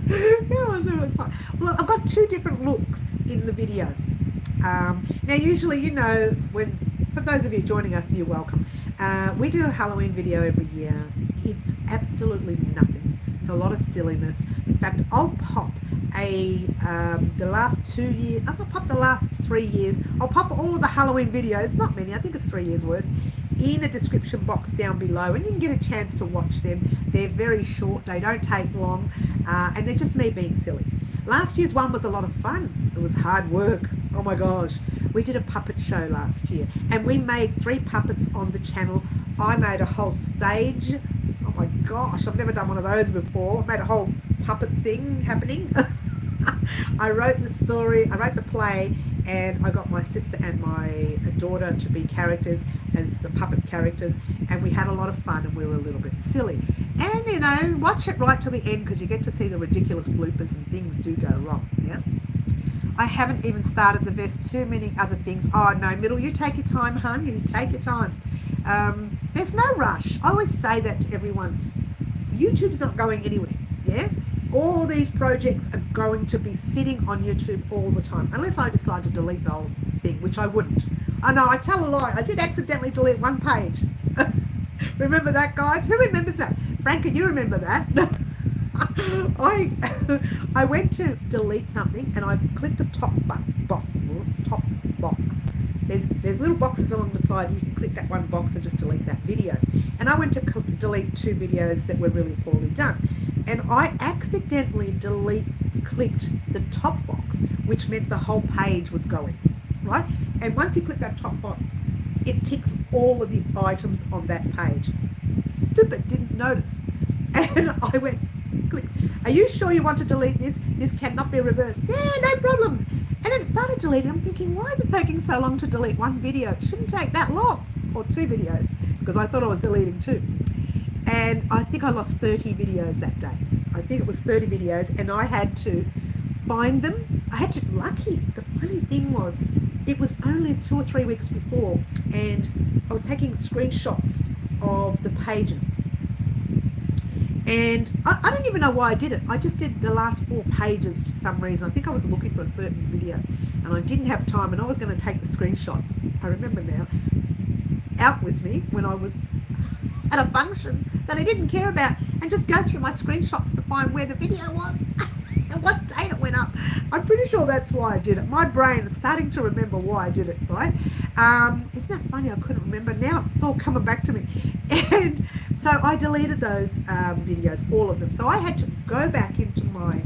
You don't want to see what it looks like. Well, I've got two different looks in the video. Now usually, you know, for those of you joining us, you're welcome. We do a Halloween video every year. It's absolutely nothing. It's a lot of silliness. In fact, I'll pop the last 2 years, I'm gonna pop the last 3 years. I'll pop all of the Halloween videos, not many, I think it's 3 years worth, in the description box down below, and you can get a chance to watch them. They're very short, they don't take long, and they're just me being silly. Last year's one was a lot of fun. It was hard work. Oh my gosh. We did a puppet show last year and we made 3 puppets on the channel. I made a whole stage. Oh my gosh, I've never done one of those before. I made a whole puppet thing happening. I wrote the story, I wrote the play, and I got my sister and my daughter to be characters as the puppet characters, and we had a lot of fun and we were a little bit silly. And you know, watch it right to the end because you get to see the ridiculous bloopers and things do go wrong. Yeah. I haven't even started the vest. Too many other things. Oh no, Middle, you take your time, hun. You take your time. There's no rush. I always say that to everyone. YouTube's not going anywhere. Yeah. All these projects are going to be sitting on YouTube all the time, unless I decide to delete the whole thing, which I wouldn't. I know, I tell a lie. I did accidentally delete one page. Remember that, guys? Who remembers that? Franca, you remember that? I went to delete something and I clicked the top box. There's little boxes along the side. You can click that one box and just delete that video. And I went to delete 2 videos that were really poorly done. And I accidentally clicked the top box, which meant the whole page was going, right? And once you click that top box, it ticks all of the items on that page. Stupid, didn't notice. And I went, click. Are you sure you want to delete this? This cannot be reversed. Yeah, no problems. And then it started deleting. I'm thinking, why is it taking so long to delete one video? It shouldn't take that long. Or 2 videos, because I thought I was deleting 2. And I think I lost 30 videos that day. I think it was 30 videos, and I had to find them. Lucky. The funny thing was, it was only 2 or 3 weeks before, and I was taking screenshots of the pages. And I don't even know why I did it. I just did the last 4 pages for some reason. I think I was looking for a certain video, and I didn't have time, and I was going to take the screenshots. I remember now, out with me when I was at a function that I didn't care about, and just go through my screenshots to find where the video was and what date it went up. I'm pretty sure that's why I did it. My brain is starting to remember why I did it, right? Isn't that funny? I couldn't remember. Now it's all coming back to me. And so I deleted those videos, all of them. So I had to go back into my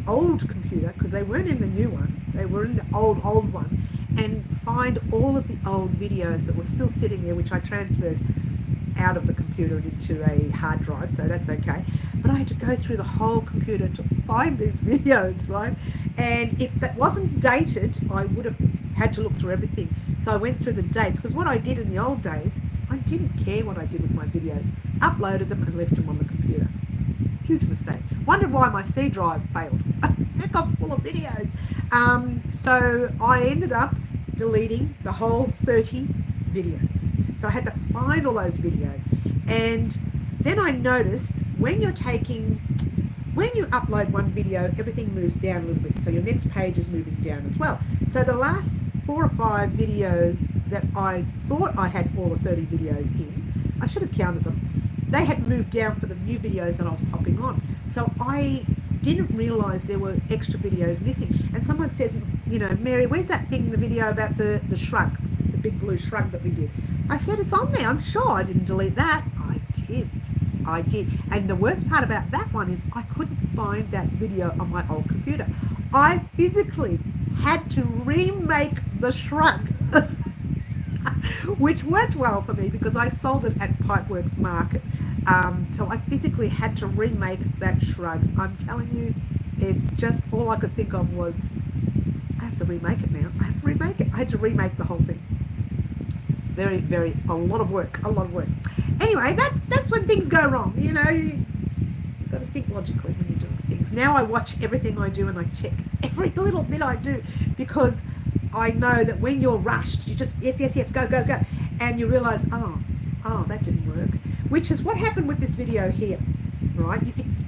old computer, because they weren't in the new one. They were in the old one, and find all of the old videos that were still sitting there, which I transferred out of the computer and into a hard drive, so that's okay. But I had to go through the whole computer to find these videos, right? And if that wasn't dated, I would have had to look through everything. So I went through the dates, because what I did in the old days, I didn't care what I did with my videos. Uploaded them and left them on the computer. Huge mistake. Wondered why my C drive failed. It got full of videos. So I ended up deleting the whole 30 videos. So I had to find all those videos. And then I noticed when you upload one video, everything moves down a little bit. So your next page is moving down as well. So the last 4 or 5 videos that I thought I had all the 30 videos in, I should have counted them. They had moved down for the new videos that I was popping on. So I didn't realize there were extra videos missing. And someone says, you know, Mary, where's that thing, the video about the shrug, the the big blue shrug that we did. I said, it's on there. I'm sure I didn't delete that. I did. And the worst part about that one is I couldn't find that video on my old computer. I physically had to remake the shrug, which worked well for me because I sold it at Pipeworks Market. So I physically had to remake that shrug. I'm telling you, it just, all I could think of was, I have to remake it now. I have to remake it. I had to remake the whole thing. A lot of work. Anyway, that's when things go wrong. You know, you've got to think logically when you're doing things. Now I watch everything I do and I check every little bit I do, because I know that when you're rushed, you just, yes, go. And you realize, oh, that didn't work. Which is what happened with this video here, right?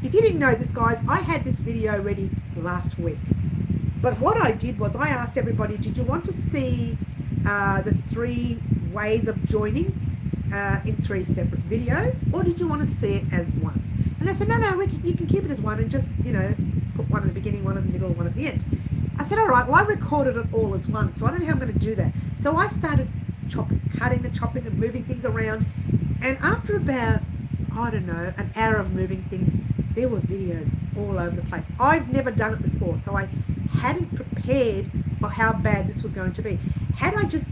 If you didn't know this, guys, I had this video ready last week. But what I did was I asked everybody, did you want to see the 3 ways of joining in 3 separate videos, or did you want to see it as one? And I said, no, you can keep it as one and just, you know, put one at the beginning, one in the middle, one at the end. I said, all right, well, I recorded it all as one, so I don't know how I'm going to do that. So I started cutting and chopping and moving things around. And after about, I don't know, an hour of moving things, there were videos all over the place. I've never done it before, so I hadn't prepared for how bad this was going to be. Had I just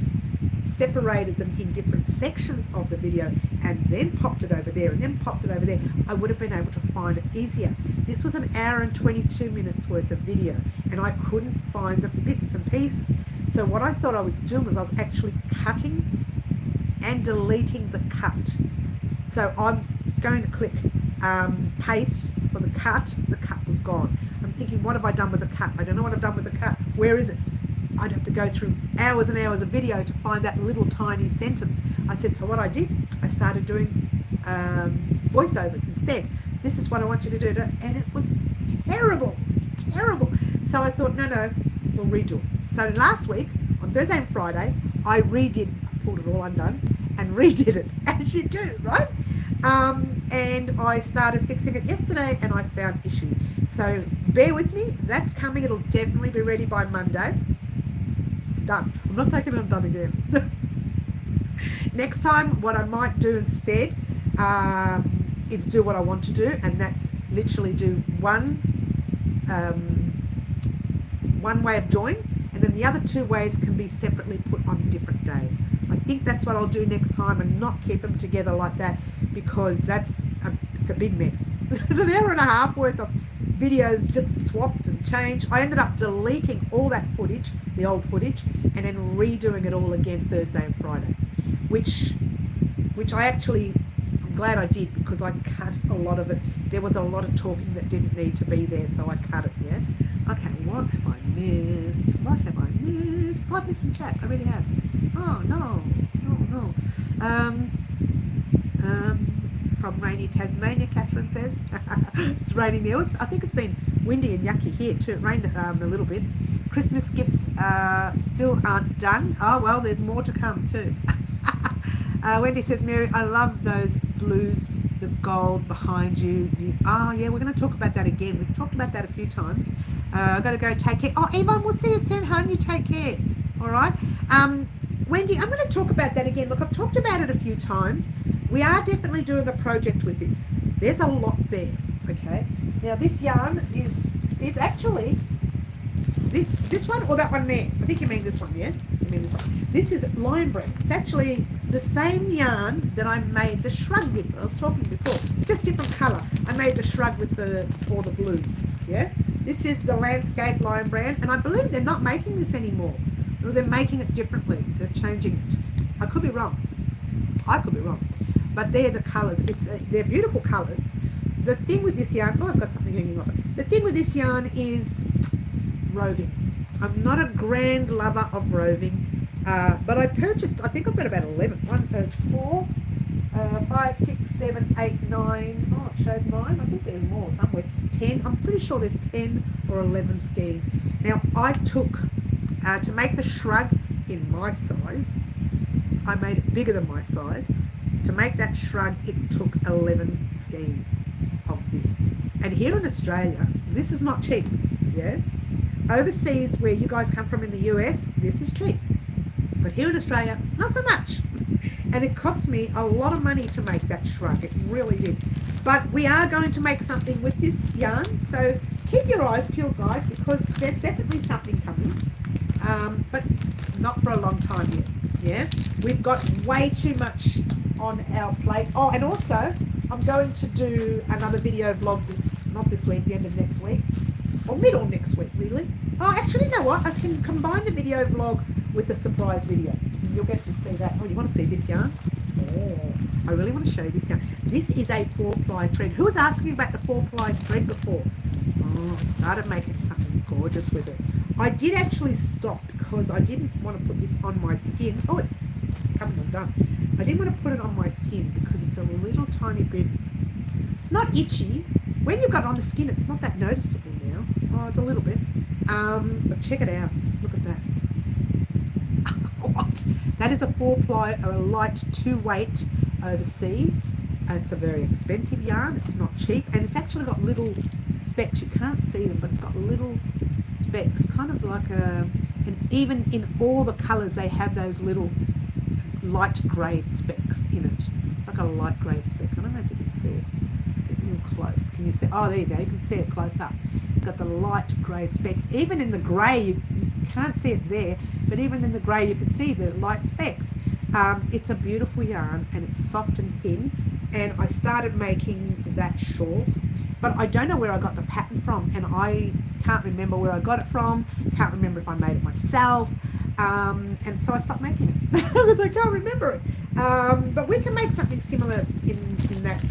separated them in different sections of the video and then popped it over there and then popped it over there, I would have been able to find it easier. This was an hour and 22 minutes worth of video, and I couldn't find the bits and pieces. So what I thought I was doing was I was actually cutting and deleting the cut. So I'm going to click paste for the cut was gone. I'm thinking, what have I done with the cut? I don't know what I've done with the cut. Where is it? I'd have to go through hours and hours of video to find that little tiny sentence. I said, so what I did, I started doing voiceovers instead. This is what I want you to do. And it was terrible. So I thought, no, we'll redo it. So last week, on Thursday and Friday, I pulled it all undone and redid it, as you do, right? And I started fixing it yesterday and I found issues. So bear with me, that's coming. It'll definitely be ready by Monday. It's done. I'm not taking it undone again. Next time, what I might do instead is do what I want to do, and that's literally do one way of join, and then the other 2 ways can be separately put on different days. I think that's what I'll do next time, and not keep them together like that, because it's a big mess. It's an hour and a half worth of videos just swapped and changed. I ended up deleting all that footage, the old footage, and then redoing it all again Thursday and Friday, which I actually, I'm glad I did, because I cut a lot of it. There was a lot of talking that didn't need to be there, so I cut it, yeah? Okay, what have I missed? I've missed some chat, I really have. Oh, no. From rainy Tasmania, Catherine says. It's raining there. I think it's been windy and yucky here too. It rained a little bit. Christmas gifts still aren't done. Oh, well, there's more to come too. Wendy says, Mary, I love those blues, the gold behind you. Oh, yeah, we're going to talk about that again. We've talked about that a few times. I've got to go take care. Oh, Yvonne, we'll see you soon, hon. You take care. All right. Wendy, I'm going to talk about that again. Look, I've talked about it a few times. We are definitely doing a project with this. There's a lot there, okay? Now, this yarn is actually this one or that one there. I think you mean this one, yeah? You mean this one. This is Lion Brand. It's actually the same yarn that I made the shrug with. I was talking before. Just different colour. I made the shrug with all the blues, yeah? This is the Landscape Lion Brand, and I believe they're not making this anymore. Or they're making it differently. They're changing it. I could be wrong. But they're the colours. They're beautiful colours. The thing with this yarn, I've got something hanging off it. The thing with this yarn is roving. I'm not a grand lover of roving, but I purchased, I think I've got about 11. 1, 2, 4, 5, 6, 7, 8, 9. Oh, it shows 9. I think there's more somewhere. 10. I'm pretty sure there's 10 or 11 skeins. Now, I took, to make the shrug in my size, I made it bigger than my size. To make that shrug, it took 11 skeins of this. And here in Australia, this is not cheap, yeah? Overseas, where you guys come from in the US, this is cheap. But here in Australia, not so much. And it cost me a lot of money to make that shrug. It really did. But we are going to make something with this yarn. So keep your eyes peeled, guys, because there's definitely something coming. But not for a long time yet. Yeah, we've got way too much on our plate. Oh, and also I'm going to do another video vlog not this week, the end of next week, or middle next week, really. Oh, actually, you know what? I can combine the video vlog with the surprise video. You'll get to see that. Oh, you want to see this yarn? Oh, I really want to show you this yarn. This is a 4-ply thread. Who was asking about the 4-ply thread before? Oh, I started making something gorgeous with it. I did actually stop because I didn't want to put this on my skin. Oh, it's coming undone. I didn't want to put it on my skin because it's a little tiny bit, it's not itchy. When you've got it on the skin, it's not that noticeable now. Oh, it's a little bit. But check it out. Look at that. What? That is a 4-ply, a light 2-weight overseas. It's a very expensive yarn. It's not cheap, and it's actually got little specks. You can't see them, but it's got little specks, kind of like and even in all the colours, they have those little light grey specks in it. It's like a light grey speck. I don't know if you can see it. Let's get real close. Can you see? Oh, there you go. You can see it close up. It's got the light grey specks. Even in the grey, you can't see it there, but even in the grey, you can see the light specks. It's a beautiful yarn, and it's soft and thin. And I started making that shawl, but I don't know where I got the pattern from, and I can't remember where I got it from. Can't remember if I made it myself. And so I stopped making it because I can't remember it. But we can make something similar in that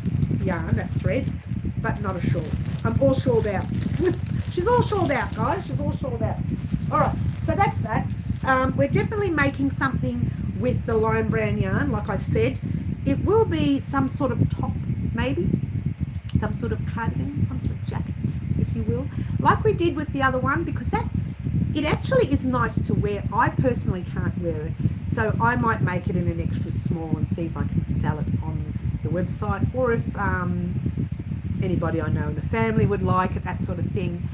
yarn, that thread, but not a shawl. I'm all shawled out. She's all shawled out, guys. She's all shawled out. All right, so that's that. We're definitely making something with the Lion Brand yarn. Like I said, it will be some sort of top, maybe some sort of cardigan, some sort of jacket, if you will, like we did with the other one, because it actually is nice to wear. I personally can't wear it, so I might make it in an extra small and see if I can sell it on the website, or if anybody I know in the family would like it, that sort of thing.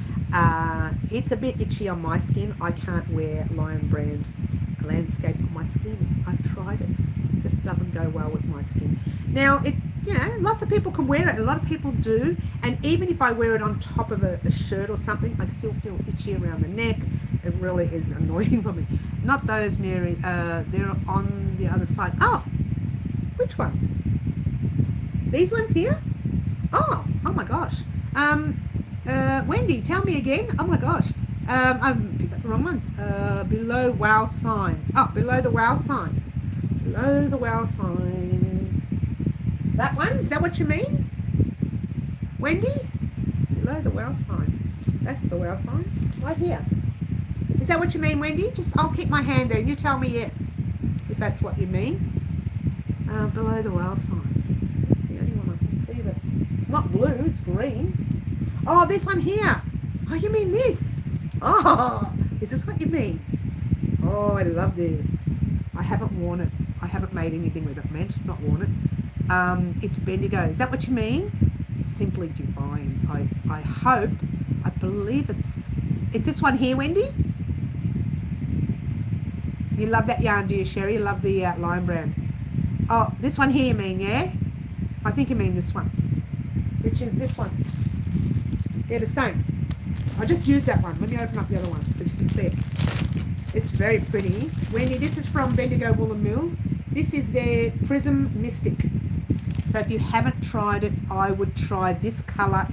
It's a bit itchy on my skin. I can't wear Lion Brand landscape on my skin. I've tried it. It just doesn't go well with my skin. Now, lots of people can wear it. A lot of people do. And even if I wear it on top of a shirt or something, I still feel itchy around the neck. It really is annoying for me. Not those, Mary. They're on the other side. Oh, which one? These ones here? Oh my gosh. Wendy, tell me again. Oh my gosh. I picked up the wrong ones. Below wow sign. Oh, below the wow sign. Below the wow sign. That one? Is that what you mean? Wendy? Below the wow sign. That's the wow sign. Right here. Is that what you mean, Wendy? I'll keep my hand there and you tell me yes, if that's what you mean. Below the wow sign. That's the only one I can see that. It's not blue, it's green. Oh, this one here. Oh, you mean this? Oh, is this what you mean? Oh, I love this. I haven't worn it. I haven't made anything with it, not worn it. It's Bendigo. Is that what you mean? It's simply divine. I hope, I believe it's this one here, Wendy? You love that yarn, do you, Sherry? You love the Lion Brand. Oh, this one here you mean, yeah? I think you mean this one, which is this one. They're the same. I just used that one. Let me open up the other one, as you can see it. It's very pretty. Wendy, this is from Bendigo Woolen Mills. This is their Prism Mystic. So if you haven't tried it, I would try this colour.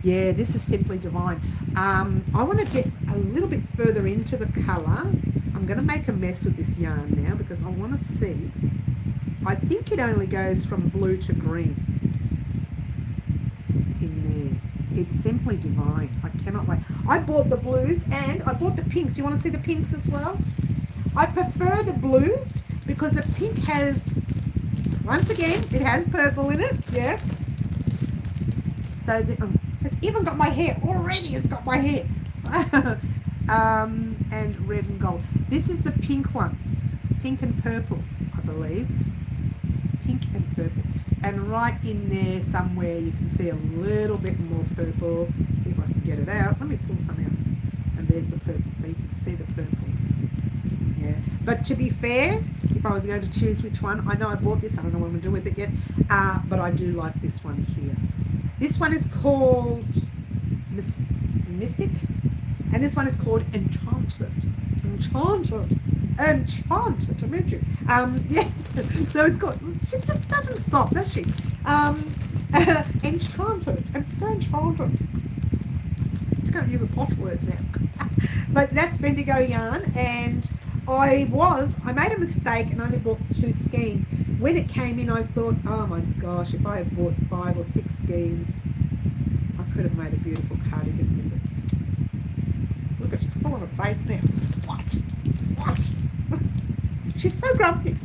This is simply divine. I want to get a little bit further into the colour. I'm going to make a mess with this yarn now because I want to see. I think it only goes from blue to green in there. It's simply divine. I cannot wait. I bought the blues and I bought the pinks. You want to see the pinks as well? I prefer the blues because the pink has, once again, it has purple in it. Yeah. So it's even got my hair. Already it's got my hair. And red and gold. This is the pink ones. Pink and purple, I believe. Pink and purple. And right in there somewhere you can see a little bit more purple. See if I can get it out. Let me pull some out. And there's the purple. So you can see the purple. Yeah. But to be fair, if I was going to choose which one, I know I bought this. I don't know what I'm going to do with it yet. But I do like this one here. This one is called Mystic. And this one is called Enchanted. Enchanted. Enchanted, I meant you. Yeah, so it's called, she just doesn't stop, does she? Enchanted. I'm so enchanted. She's going to use a posh words now. But that's Bendigo yarn, and I made a mistake and only bought 2 skeins. When it came in, I thought, oh my gosh, if I had bought 5 or 6 skeins, I could have made a beautiful cardigan with it. Look at she's full on her face now. What? She's so grumpy.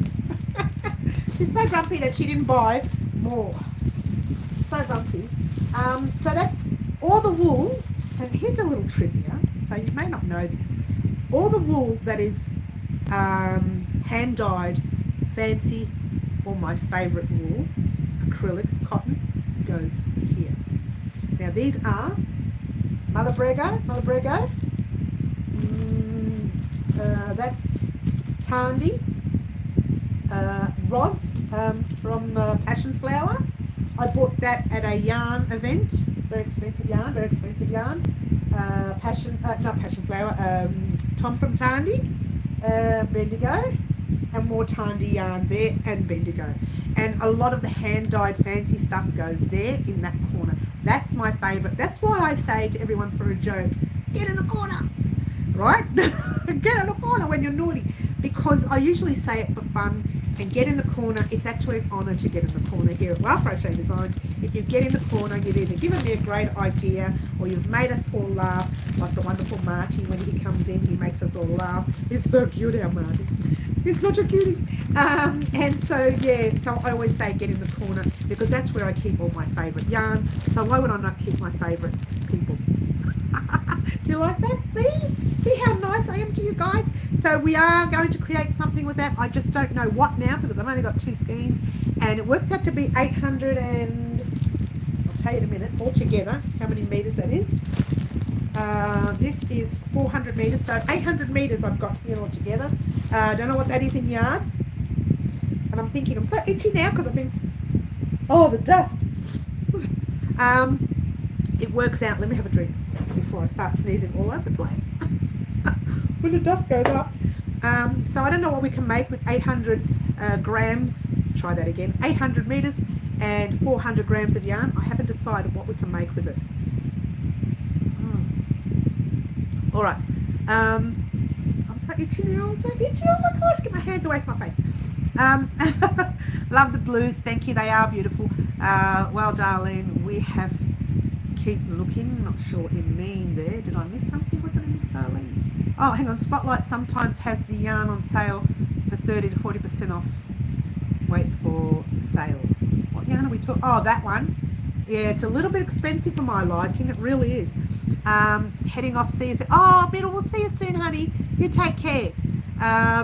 She's so grumpy that she didn't buy more. So grumpy. So that's all the wool. And here's a little trivia. So you may not know this. All the wool that is hand dyed, fancy, or my favourite wool, acrylic, cotton, goes here. Now these are Malabrego. That's Tandy, Roz from Passion Flower. I bought that at a yarn event. Very expensive yarn. Not Passion Flower. Tom from Tandy, Bendigo, and more Tandy yarn there, and Bendigo. And a lot of the hand-dyed fancy stuff goes there in that corner. That's my favourite. That's why I say to everyone for a joke, get in the corner, right? Get in the corner when you're naughty. Because I usually say it for fun, and get in the corner, it's actually an honour to get in the corner here at Crochet Designs. If you get in the corner, you've either given me a great idea, or you've made us all laugh, like the wonderful Marty. When he comes in, he makes us all laugh. He's so cute, our Marty. He's such a cutie. And so, yeah, so I always say get in the corner, because that's where I keep all my favourite yarn. So why would I not keep my favourite people? Do you like that? See how nice I am to you guys? So we are going to create something with that. I just don't know what now, because I've only got 2 skeins, and it works out to be 800 and I'll tell you in a minute altogether how many meters that is. This is 400 meters, so 800 meters I've got here altogether. Don't know what that is in yards, and I'm thinking I'm so itchy now because I've been, the dust. It works out. Let me have a drink before I start sneezing all over the place. When the dust goes up. So I don't know what we can make with 800 grams. Let's try that again. 800 meters and 400 grams of yarn. I haven't decided what we can make with it. All right. I'm so itchy now. I'm so itchy. Oh my gosh, get my hands away from my face. Love the blues. Thank you. They are beautiful. Well, darling, we have keep looking. Not sure what you mean there. Did I miss something? What did I miss, darling? Oh, hang on. Spotlight sometimes has the yarn on sale for 30 to 40% off. Wait for the sale. What yarn are we talking? Oh, that one. Yeah, it's a little bit expensive for my liking. It really is. Heading off. See you soon. Oh, Biddle, we'll see you soon, honey. You take care.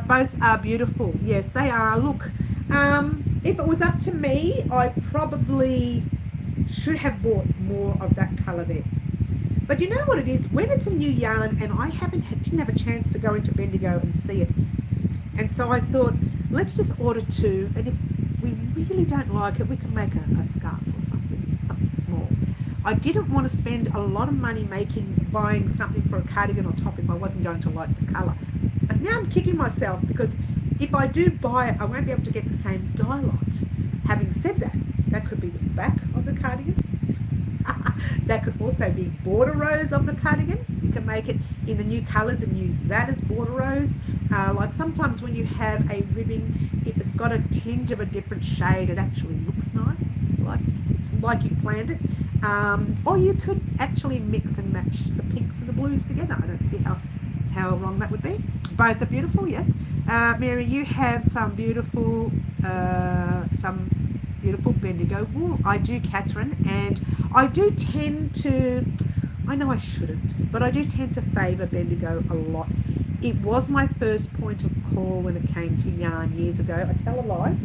Both are beautiful. Yes, they are. Look, if it was up to me, I probably should have bought more of that colour there. But you know what it is? When it's a new yarn, and I didn't have a chance to go into Bendigo and see it, and so I thought, let's just order 2, and if we really don't like it, we can make a scarf or something small. I didn't want to spend a lot of money buying something for a cardigan or top if I wasn't going to like the colour. But now I'm kicking myself, because if I do buy it, I won't be able to get the same dye lot. Having said that, that could be the back of the cardigan. That could also be border rows of the cardigan. You can make it in the new colours and use that as border rows. Like sometimes when you have a ribbing, if it's got a tinge of a different shade, it actually looks nice. Like it's like you planned it. Or you could actually mix and match the pinks and the blues together. I don't see how wrong that would be. Both are beautiful, yes. Mary, you have some beautiful Bendigo wool. I do, Catherine, and I do tend to, I know I shouldn't, but I do tend to favour Bendigo a lot. It was my first point of call when it came to yarn years ago. I tell a lie.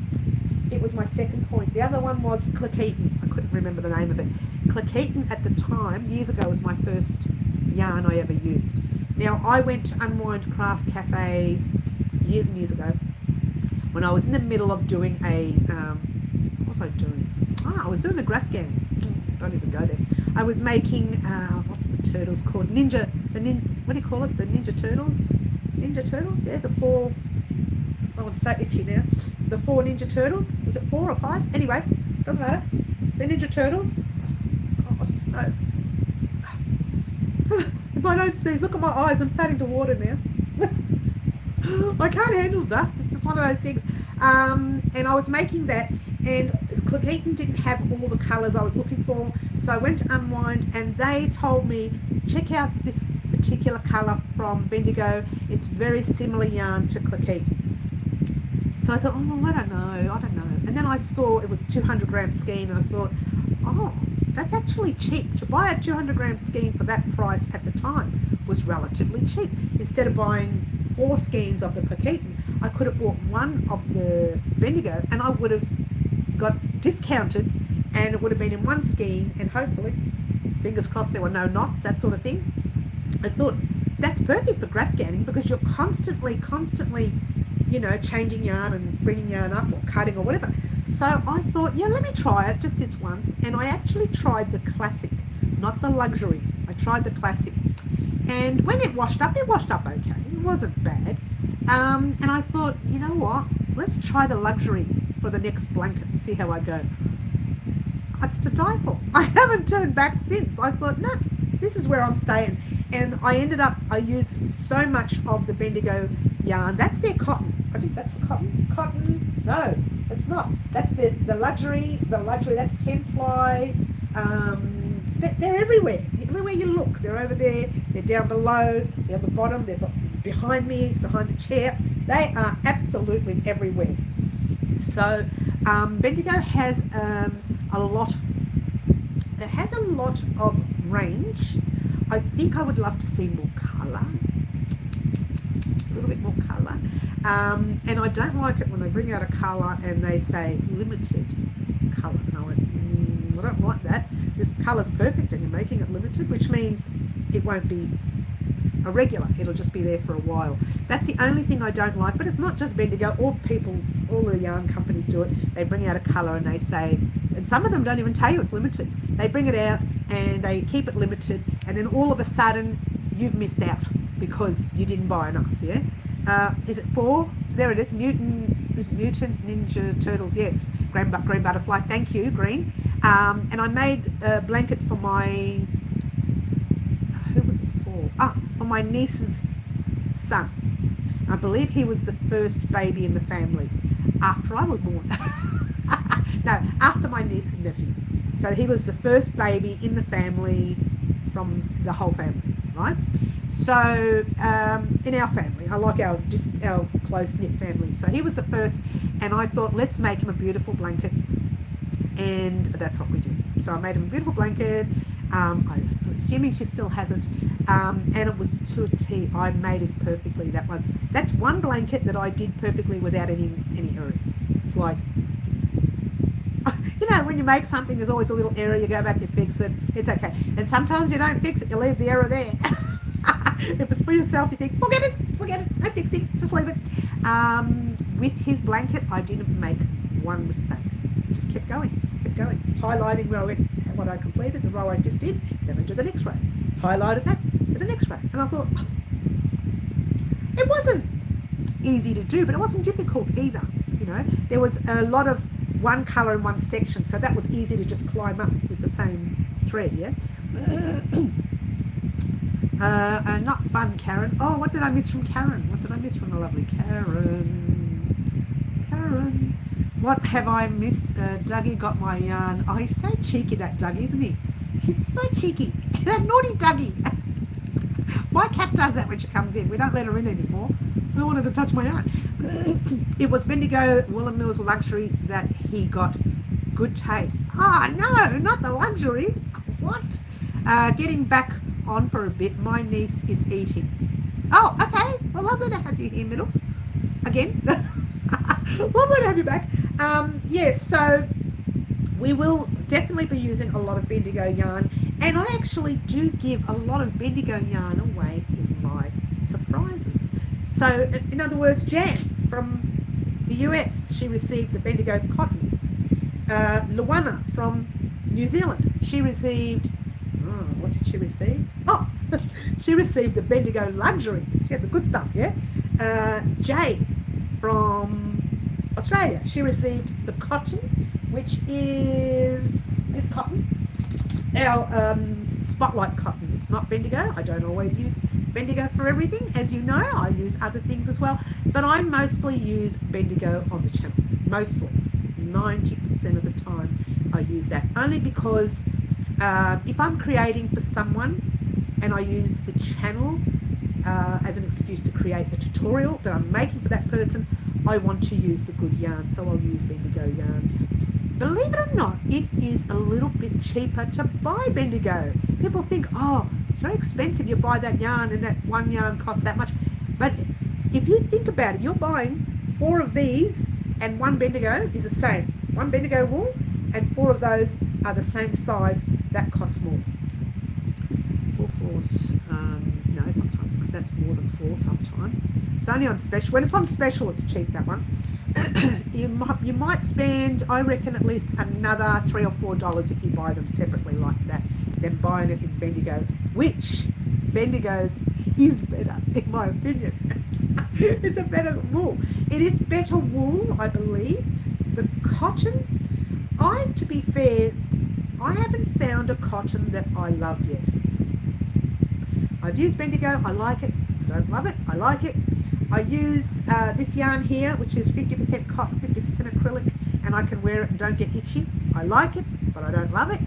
It was my second point. The other one was Cleckheaton. I couldn't remember the name of it. Cleckheaton at the time, years ago, was my first yarn I ever used. Now, I went to Unwind Craft Cafe years and years ago, when I was in the middle of doing a, what was I doing? I was doing a graph gown. Don't even go there. I was making, what's the turtles called? What do you call it? The Ninja Turtles? Ninja Turtles? Yeah, the four, I want to say itchy now. The 4 Ninja Turtles. Was it 4 or 5? Anyway, doesn't matter. The Ninja Turtles. Oh, gosh, it snows. If I don't sneeze, look at my eyes. I'm starting to water now. I can't handle dust. It's just one of those things. And I was making that, and Clequeton didn't have all the colours I was looking for, so I went to Unwind, and they told me, check out this particular colour from Bendigo. It's very similar yarn to Clequeton. So I thought, oh, I don't know. And then I saw it was 200 gram skein, and I thought, oh, that's actually cheap. To buy a 200 gram skein for that price at the time was relatively cheap. Instead of buying 4 skeins of the Clequeton, I could have bought 1 of the Bendigo, and I would have got discounted, and it would have been in 1 skein, and hopefully, fingers crossed, there were no knots, that sort of thing. I thought that's perfect for graph gowning, because you're constantly, you know, changing yarn and bringing yarn up or cutting or whatever. So I thought, yeah, let me try it just this once. And I actually tried the classic, not the luxury. I tried the classic. And when it washed up okay. It wasn't bad. And I thought, you know what? Let's try the luxury for the next blanket and see how I go. It's to die for. I haven't turned back since. I thought, no, this is where I'm staying. And I used so much of the Bendigo yarn. That's their cotton. I think that's the cotton. No, it's not. That's the luxury. That's 10 ply. They're everywhere. Everywhere you look, they're over there. They're down below. They're on the bottom. They're behind me, behind the chair. They are absolutely everywhere. So Bendigo has a lot. It has a lot of range. I think I would love to see more colour. A little bit more colour. And I don't like it when they bring out a colour and they say limited colour. And I went, I don't like that. This colour's perfect and you're making it limited, which means it won't be a regular. It'll just be there for a while. That's the only thing I don't like. But it's not just Bendigo. All the yarn companies do it. They bring out a colour and they say, and some of them don't even tell you it's limited. They bring it out and they keep it limited, and then all of a sudden you've missed out because you didn't buy enough. Yeah. Is it 4? There it is. Mutant Ninja Turtles. Yes. Green Butterfly. Thank you, Green. And I made a blanket for my, who was it for? For my niece's son. I believe he was the first baby in the family after I was born. No, after my niece and nephew. So he was the first baby in the family from the whole family, right? So in our family, I like our close-knit family. So he was the first, and I thought, let's make him a beautiful blanket, and that's what we did. So I made him a beautiful blanket. I'm assuming she still hasn't, and it was to a T. I made it perfectly. That's one blanket that I did perfectly without any errors. It's like, you know, when you make something, there's always a little error. You go back, you fix it. It's okay. And sometimes you don't fix it. You leave the error there. If it's for yourself, you think, forget it, no fixing, just leave it. With his blanket, I didn't make one mistake. Just kept going, highlighting what I completed, the row I just did, then I do the next row, highlighted that for the next row. And I thought, it wasn't easy to do, but it wasn't difficult either. You know, there was a lot of one colour in one section, so that was easy to just climb up with the same thread. Yeah. Not fun, Karen. Oh, what did I miss from Karen? What did I miss from the lovely Karen? What have I missed? Dougie got my yarn. Oh, he's so cheeky, that Dougie, isn't he? He's so cheeky. That naughty Dougie. My cat does that when she comes in. We don't let her in anymore. I wanted to touch my yarn. It was Bendigo Woolen Mills Luxury that he got. Good taste. No, not the luxury. What? Getting back on for a bit. My niece is eating. Oh, okay. Well, lovely to have you here, Middle. Again. Lovely to have you back. Yes, so we will definitely be using a lot of Bendigo yarn, and I actually do give a lot of Bendigo yarn away in my surprises. So in other words, Jan from the US, she received the Bendigo cotton. Luana from New Zealand, she received, what did she receive? Oh, she received the Bendigo luxury. She had the good stuff, yeah? Jay from Australia, she received the cotton, which is this cotton, our spotlight cotton. It's not Bendigo. I don't always use Bendigo for everything, as you know. I use other things as well, but I mostly use Bendigo on the channel. Mostly 90% of the time I use that, only because if I'm creating for someone and I use the channel as an excuse to create the tutorial that I'm making for that person, I want to use the good yarn, so I'll use Bendigo yarn. Believe it or not, it is a little bit cheaper to buy Bendigo. People think, oh, it's very expensive, you buy that yarn and that one yarn costs that much. But if you think about it, you're buying 4 of these and 1 Bendigo is the same. 1 Bendigo wool and 4 of those are the same size. That costs more. 4 fours. No, sometimes, because that's more than 4 sometimes. It's only on special. When it's on special, it's cheap, that one. You might spend, I reckon, at least another $3 or $4 if you buy them separately like that, than buying it in Bendigo, which Bendigo's is better, in my opinion. It's a better wool. It is better wool, I believe. The cotton, to be fair, I haven't found a cotton that I love yet. I've used Bendigo, I like it. I don't love it, I like it. I use this yarn here, which is 50% cotton, 50% acrylic, and I can wear it and don't get itchy. I like it, but I don't love it.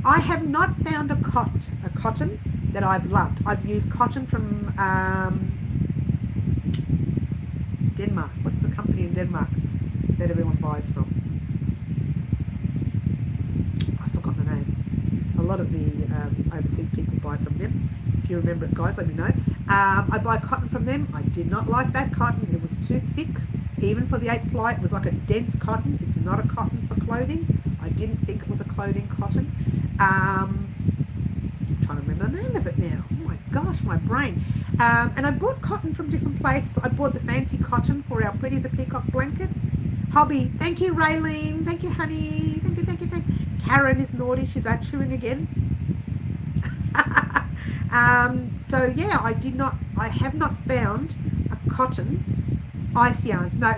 I have not found a cotton that I've loved. I've used cotton from Denmark. What's the company in Denmark that everyone buys from? I forgot the name. A lot of the overseas people buy from them. If you remember it, guys, let me know. I buy cotton from them. I did not like that cotton. It was too thick. Even for the 8 ply, it was like a dense cotton. It's not a cotton for clothing. I didn't think it was a clothing cotton. I'm trying to remember the name of it now. Oh my gosh, my brain. And I bought cotton from different places. I bought the fancy cotton for our Pretty as a Peacock blanket. Hobby. Thank you, Raylene. Thank you, honey. Thank you, thank you, thank you. Karen is naughty. She's out chewing again. So yeah, I have not found a cotton ice yarns. No,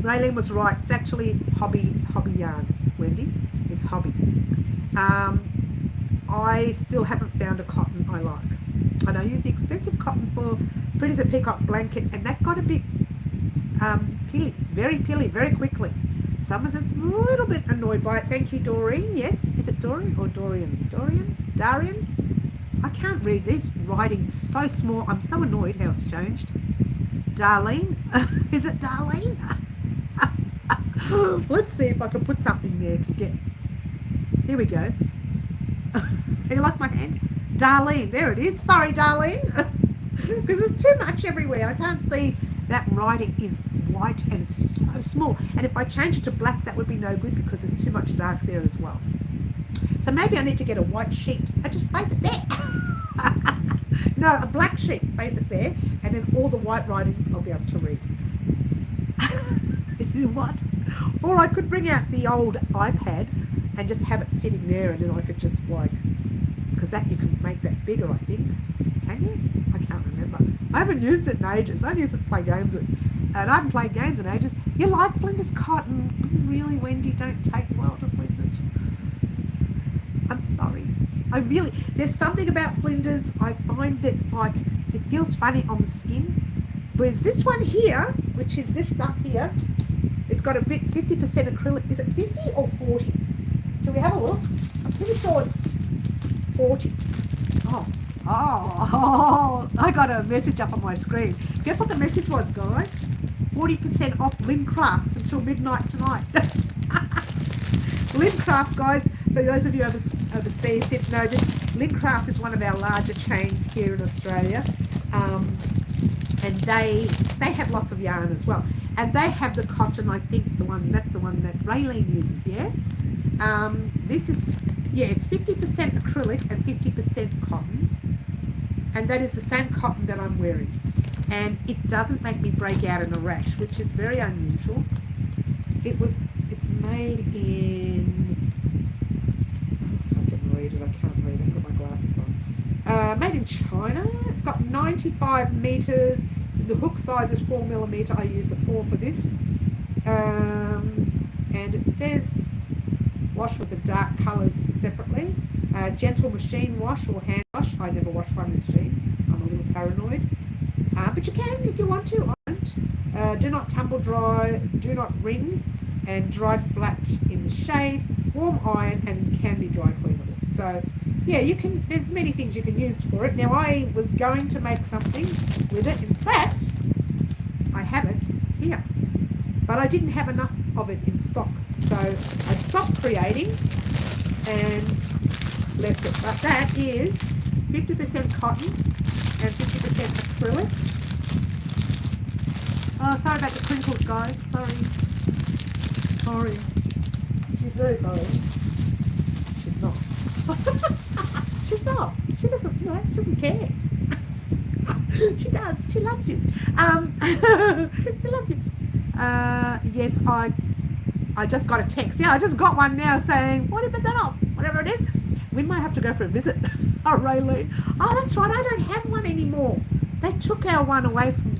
Raylene was right. It's actually hobby yarns, Wendy. It's hobby. I still haven't found a cotton I like. And I use the expensive cotton for Pretty as a Peacock blanket, and that got a bit pilly, very quickly. Someone's a little bit annoyed by it. Thank you, Doreen. Yes, is it Doreen or Dorian? Darian? I can't read this. Writing is so small. I'm so annoyed how it's changed. Darlene? Is it Darlene? Let's see if I can put something there to get... Here we go. You like my hand? Darlene. There it is. Sorry, Darlene. Because there's too much everywhere. I can't see. That writing is white and it's so small. And if I change it to black, that would be no good because there's too much dark there as well. So maybe I need to get a white sheet. I just place it there. No, a black sheet. Place it there. And then all the white writing I'll be able to read. You know what? Or I could bring out the old iPad and just have it sitting there, and then I could just because that you can make that bigger, I think. Can you? I can't remember. I haven't used it in ages. I used it to play games with. And I haven't played games in ages. You like Flinders cotton? Really, Wendy? Don't take well to Flinders. I'm sorry. There's something about Flinders. I find that it feels funny on the skin. Whereas this one here, which is this stuff here, it's got a bit 50% acrylic. Is it 50 or 40? Shall we have a look? I'm pretty sure it's 40. Oh, I got a message up on my screen. Guess what the message was, guys? 40% off Lincraft until midnight tonight. Lincraft, guys, for those of you overseas didn't know this, Lincraft is one of our larger chains here in Australia. And they have lots of yarn as well. And they have the cotton, I think that's the one that Raylene uses, yeah? This is, yeah, it's 50% acrylic and 50% cotton. And that is the same cotton that I'm wearing. and it doesn't make me break out in a rash, which is very unusual. It's made in, if I can read it, I can't read it, I've got my glasses on. Made in China. It's got 95 meters. The hook size is 4mm. I use a 4 for this. And it says wash with the dark colors separately. Gentle machine wash or hand wash. I never wash by machine. I'm a little paranoid. But you can if you want to. I don't. Do not tumble dry. Do not wring. And dry flat in the shade. Warm iron and can be dry cleanable. So yeah, you can. There's many things you can use for it. Now I was going to make something with it. In fact, I have it here, but I didn't have enough of it in stock, so I stopped creating and left it. But that is 50% cotton and 50% acrylic. Oh, sorry about the crinkles, guys. Sorry. She's very sorry. She's not. She's not. She doesn't. You know, she doesn't care. She does. She loves you. She loves you. Yes, I just got a text. Yeah, I just got one now saying 40% off, whatever it is. We might have to go for a visit. Oh, Raylene. Oh, that's right. I don't have one anymore. They took our one away from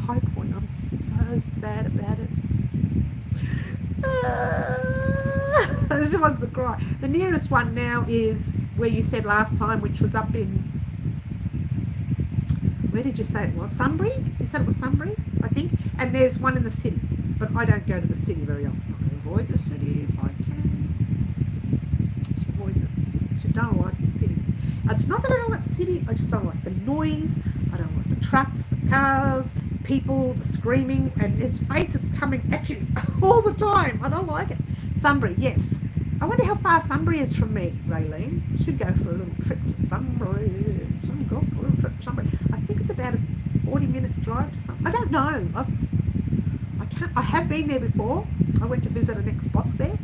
High Point. I'm so sad about it. She wants to cry. The nearest one now is where you said last time, which was up in, where did you say it was? Sunbury? You said it was Sunbury, I think. And there's one in the city, but I don't go to the city very often. I avoid the city if I can. She avoids it. She don't like the city. It's not that I don't like the city, I just don't like the noise. I don't like the trucks, the cars, people, the screaming, and there's faces coming at you all the time. I don't like it. Sunbury, yes. I wonder how far Sunbury is from me, Raylene. Should go for a little trip to Sunbury. Go for a little trip to Sunbury. I think it's about a 40-minute drive to Sunbury. I don't know. I have been there before. I went to visit an ex-boss there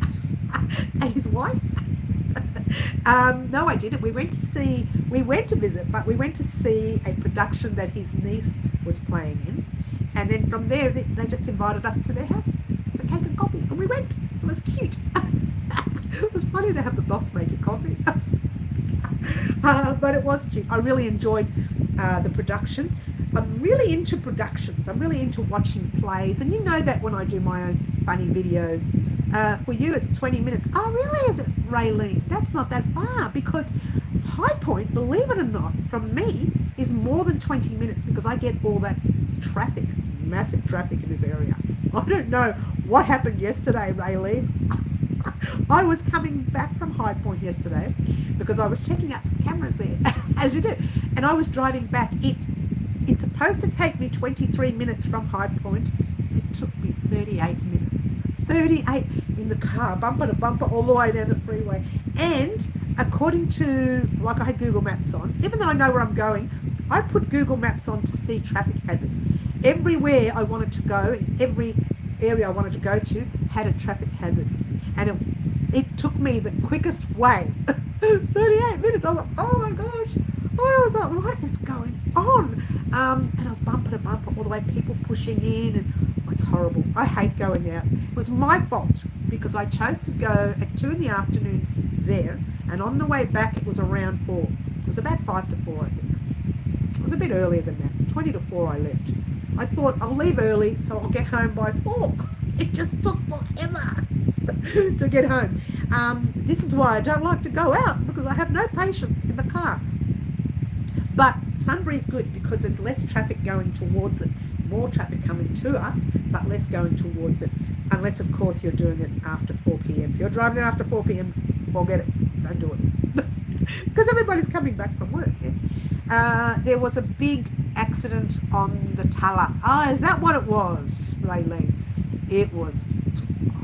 and his wife. No, I didn't. We went to visit, but we went to see a production that his niece was playing in. And then from there, they just invited us to their house for cake and coffee. And we went. It was cute. It was funny to have the boss make you coffee. But it was cute. I really enjoyed the production. I'm really into productions. I'm really into watching plays. And you know that when I do my own funny videos. For you, it's 20 minutes. Oh, really? Is it, Raylene? That's not that far, because High Point, believe it or not, from me, is more than 20 minutes because I get all that traffic. It's massive traffic in this area. I don't know what happened yesterday, Raylene. I was coming back from High Point yesterday because I was checking out some cameras there, as you do. And I was driving back. It's supposed to take me 23 minutes from High Point. It took me 38 minutes. 38 in the car, bumper to bumper, all the way down the freeway. And according to, like, I had Google Maps on, even though I know where I'm going, I put Google Maps on to see traffic hazard. Everywhere I wanted to go, every area I wanted to go to had a traffic hazard. And it took me the quickest way. 38 minutes. I was like, oh my gosh. I thought, what is going on? And I was bumper to bumper all the way, people pushing in, and it's horrible. I hate going out. It was my fault because I chose to go at 2 in the afternoon there, and on the way back it was around 4. It was about 5 to 4, I think. It was a bit earlier than that. 20 to 4 I left. I thought I'll leave early so I'll get home by 4. It just took forever to get home. This is why I don't like to go out, because I have no patience in the car. But Sunbury is good because there's less traffic going towards it. More traffic coming to us, but less going towards it. Unless, of course, you're doing it after 4 p.m. If you're driving there after 4 p.m., forget it. Don't do it. Because everybody's coming back from work. Yeah? There was a big accident on the Tulla. Oh, is that what it was, Raylene? It was.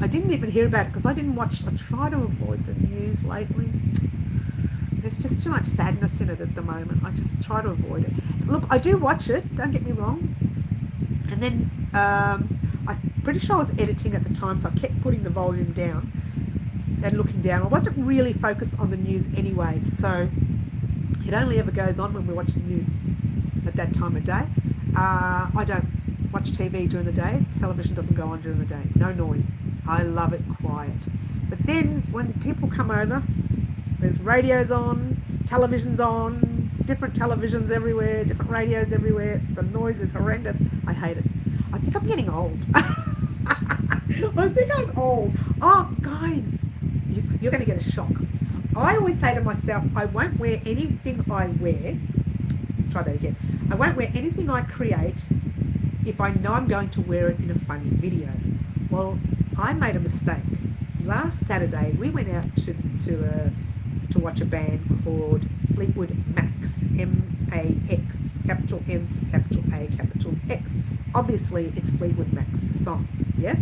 I didn't even hear about it because I didn't watch. I try to avoid the news lately. There's just too much sadness in it at the moment. I just try to avoid it. Look, I do watch it, don't get me wrong. And then I'm pretty sure I was editing at the time, so I kept putting the volume down and looking down. I wasn't really focused on the news anyway, so it only ever goes on when we watch the news at that time of day. I don't watch TV during the day. Television doesn't go on during the day. No noise. I love it quiet. But then when people come over, there's radios on, televisions on, different televisions everywhere, different radios everywhere. The noise is horrendous. I hate it. I think I'm getting old. I think I'm old. Oh, guys, you're going to get a shock. I always say to myself, I won't wear anything I wear. Try that again. I won't wear anything I create if I know I'm going to wear it in a funny video. Well, I made a mistake. Last Saturday, we went out to watch a band called Fleetwood Max, M-A-X, capital M, capital A, capital X. Obviously, it's Fleetwood Max songs, yeah?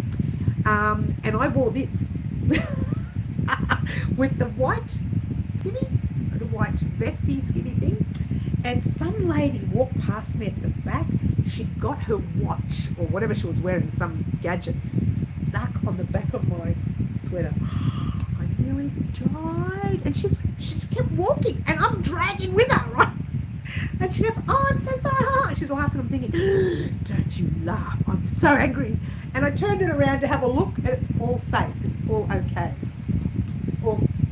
And I wore this with the white skinny, the white vesty skinny thing. And some lady walked past me at the back. She got her watch, or whatever she was wearing, some gadget, stuck on the back of my sweater. I nearly died. And she kept walking, and I'm dragging with her, right? And she goes, oh, I'm so sorry. And she's laughing. I'm thinking, don't you laugh. I'm so angry. And I turned it around to have a look, and it's all safe. It's all okay.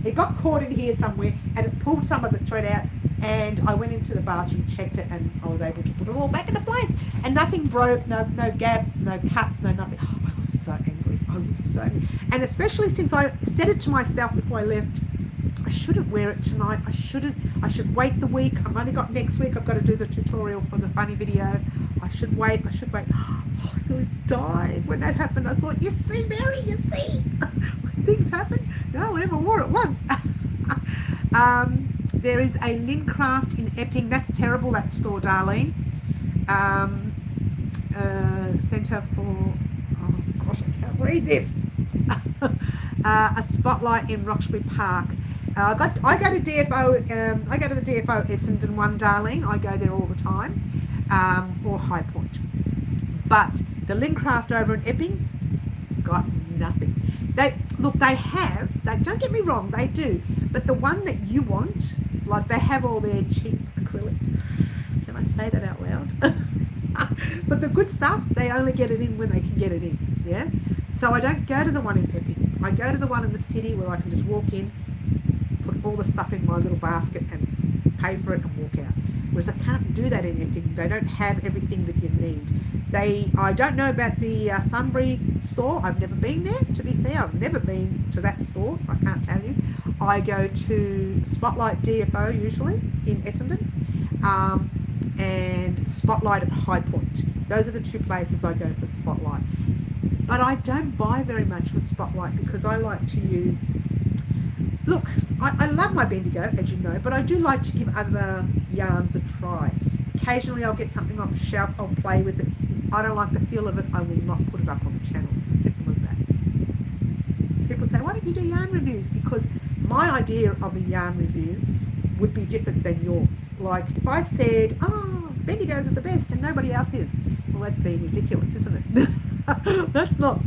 It got caught in here somewhere, and it pulled some of the thread out, and I went into the bathroom, checked it, and I was able to put it all back into place. And nothing broke, no gaps, no cuts, no nothing. I was so angry. And especially since I said it to myself before I left, I shouldn't wear it tonight. I should wait the week. I've only got next week. I've got to do the tutorial for the funny video. I should wait. Oh, I really died when that happened. I thought, you see, Mary, you see, when things happen. No, I never wore it once. There is a Lincraft in Epping. That's terrible, that store, Darlene. Centre for, oh gosh, I can't read this. A Spotlight in Roxbury Park. I go to DFO. I go to the DFO Essendon one, Darlene. I go there all the time, or High Point. But the Lincraft over in Epping, it's got nothing. Don't get me wrong, they do. But the one that you want, like they have all their cheap acrylic. Can I say that out loud? But the good stuff, they only get it in when they can get it in. Yeah. So I don't go to the one in Epping. I go to the one in the city where I can just walk in, put all the stuff in my little basket and pay for it and walk out. Whereas I can't do that in Epping. They don't have everything that you need. I don't know about the Sunbury store. I've never been there, to be fair. I've never been to that store, so I can't tell you. I go to Spotlight DFO usually in Essendon, and Spotlight at High Point. Those are the two places I go for Spotlight. But I don't buy very much for Spotlight because I like to use... Look, I love my Bendigo, as you know, but I do like to give other yarns a try. Occasionally I'll get something off a shelf, I'll play with it. If I don't like the feel of it, I will not put it up on the channel. It's as simple as that. People say, why don't you do yarn reviews? Because my idea of a yarn review would be different than yours. Like if I said, oh, Bendigo's is the best and nobody else is. Well, that's being ridiculous, isn't it? That's not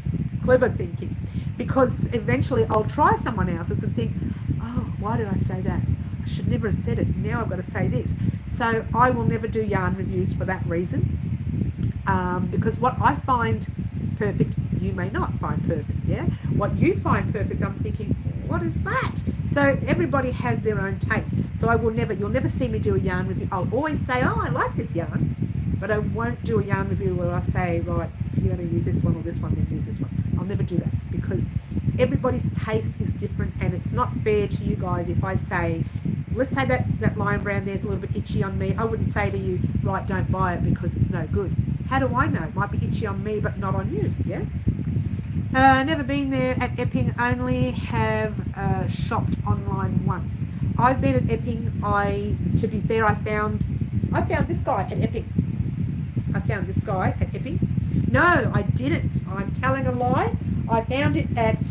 clever thinking. Because eventually I'll try someone else's and think, oh, why did I say that? I should never have said it. Now I've got to say this. So I will never do yarn reviews for that reason. Because what I find perfect, you may not find perfect, yeah? What you find perfect, I'm thinking, what is that? So everybody has their own taste. So you'll never see me do a yarn review. I'll always say, oh, I like this yarn, but I won't do a yarn review where I say, right, if you're going to use this one or this one, then use this one. I'll never do that because everybody's taste is different, and it's not fair to you guys if I say, let's say that lion brand there's a little bit itchy on me. I wouldn't say to you, right, don't buy it because it's no good. How do I know? It might be itchy on me, but not on you, yeah? Never been there at Epping, only have shopped online once. I've been at Epping. To be fair, I found this guy at Epping. No, I didn't. I'm telling a lie. I found it at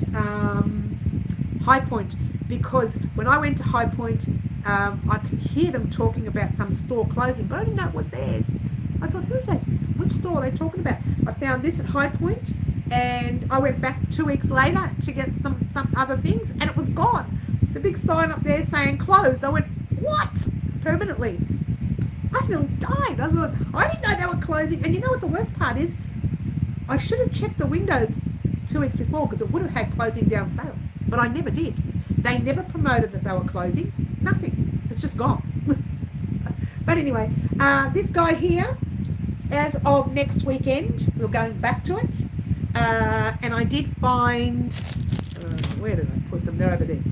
High Point because when I went to High Point, I could hear them talking about some store closing, but I didn't know it was theirs. I thought, who's that? Which store are they talking about? I found this at High Point, and I went back 2 weeks later to get some other things, and it was gone. The big sign up there saying closed. I went, what? Permanently. I nearly died. I thought, I didn't know they were closing. And you know what the worst part is? I should have checked the windows 2 weeks before because it would have had closing down sale. But I never did. They never promoted that they were closing. Nothing. It's just gone. But anyway, this guy here, as of next weekend, we're going back to it. And I did find, where did I put them? They're over there.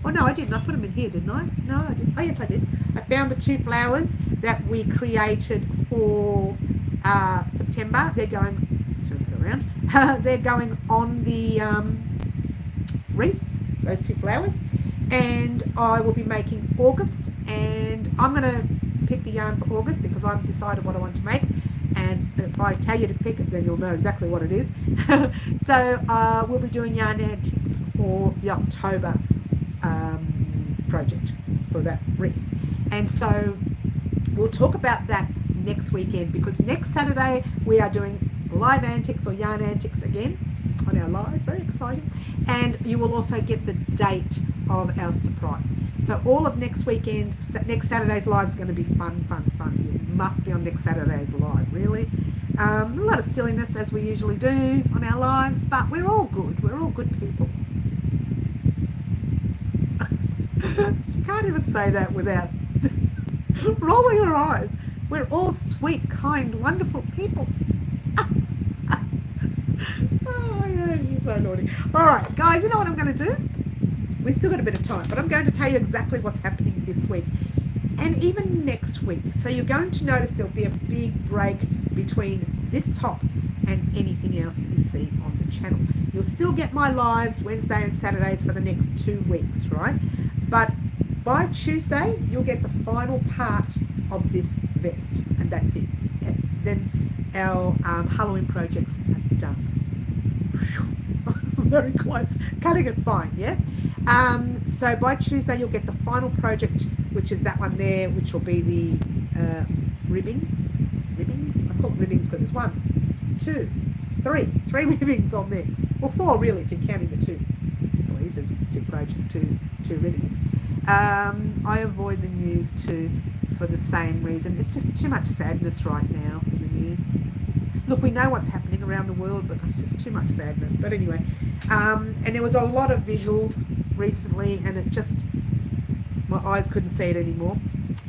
Oh no, I didn't. I put them in here, didn't I? No, I didn't. Oh yes, I did. I found the 2 flowers that we created for September. They're going, turn it around. They're going on the wreath, those 2 flowers. And I will be making August, and I'm going to pick the yarn for August because I've decided what I want to make. And if I tell you to pick it, then you'll know exactly what it is. So we'll be doing yarn antics for the October project for that wreath. And so we'll talk about that next weekend, because next Saturday we are doing live antics or yarn antics again on our live. Very exciting. And you will also get the date of our surprise. So all of next weekend, next Saturday's live is going to be fun. You must be on next Saturday's live, really. A lot of silliness as we usually do on our lives, but we're all good. We're all good people. She can't even say that without rolling her eyes. We're all sweet, kind, wonderful people. Oh, yeah, you're so naughty. All right, guys, you know what I'm going to do? We've still got a bit of time, but I'm going to tell you exactly what's happening this week and even next week. So you're going to notice there'll be a big break between this top and anything else that you see on the channel. You'll still get my lives Wednesday and Saturdays for the next 2 weeks, right? But by Tuesday, you'll get the final part of this vest, and that's it. And then our Halloween projects are done. Very close, cutting it fine, yeah? So by Tuesday you'll get the final project, which is that one there, which will be the ribbings. I call it ribbings because it's 1, 2, 3 ribbings on there. Well, 4 really if you're counting the 2 sleeves. There's 2 ribbings. I avoid the news too for the same reason. It's just too much sadness right now in the news. Look, we know what's happening around the world, but it's just too much sadness. But anyway, and there was a lot of visual recently, and it just, my eyes couldn't see it anymore.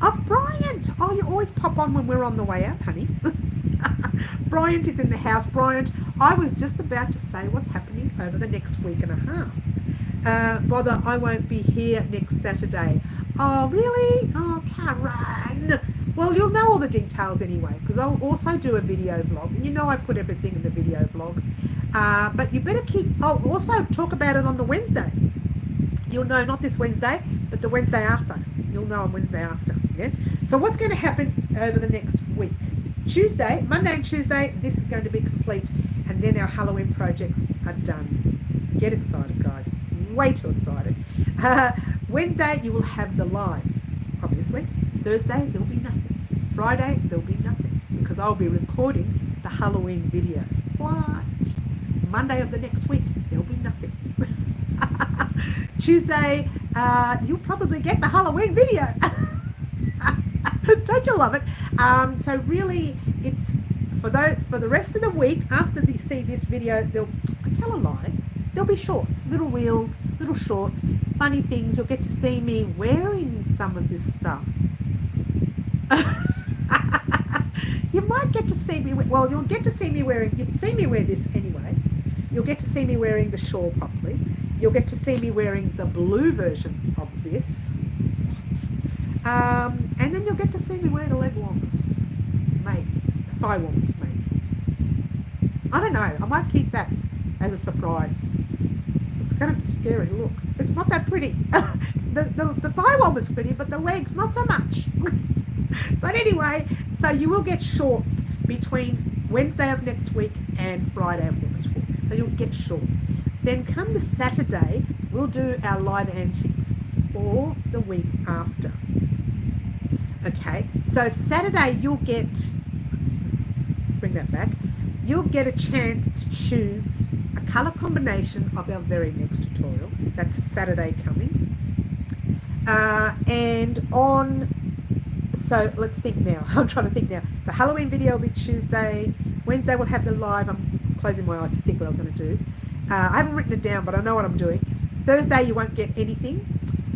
Oh, Bryant! Oh, you always pop on when we're on the way out, honey. Bryant is in the house. Bryant, I was just about to say what's happening over the next week and a half. Bother, I won't be here next Saturday. Oh, really? Oh, Karen. Well, you'll know all the details anyway, because I'll also do a video vlog. And you know I put everything in the video vlog. But you better I'll also talk about it on the Wednesday. You'll know, not this Wednesday, but the Wednesday after. You'll know on Wednesday after, yeah? So what's going to happen over the next week? Monday and Tuesday, this is going to be complete. And then our Halloween projects are done. Get excited, guys. Way too excited. Wednesday, you will have the live, obviously. Thursday, there'll be nothing. Friday, there'll be nothing because I'll be recording the Halloween video. What? Monday of the next week, there'll be nothing. Tuesday, you'll probably get the Halloween video. Don't you love it? So really, it's for the rest of the week after you see this video. I tell a lie. There'll be shorts, little reels, little shorts, funny things. You'll get to see me wearing some of this stuff. You might get to see me, well, you'll get to see me wearing, you've seen me wear this anyway. You'll get to see me wearing the shawl properly. You'll get to see me wearing the blue version of this. And then you'll get to see me wear the leg warmers. Maybe. The thigh warmers, maybe. I don't know. I might keep that as a surprise. It's going to be scary. Look, it's not that pretty. The thigh warmer's pretty, but the legs, not so much. But anyway, so you will get shorts between Wednesday of next week and Friday of next week. So you'll get shorts. Then come the Saturday, we'll do our live antics for the week after. Okay, so Saturday you'll get, let's bring that back, you'll get a chance to choose a colour combination of our very next tutorial. That's Saturday coming. And on So let's think now. I'm trying to think now. The Halloween video will be Tuesday. Wednesday we'll have the live. I'm closing my eyes to think what I was going to do. I haven't written it down, but I know what I'm doing. Thursday you won't get anything.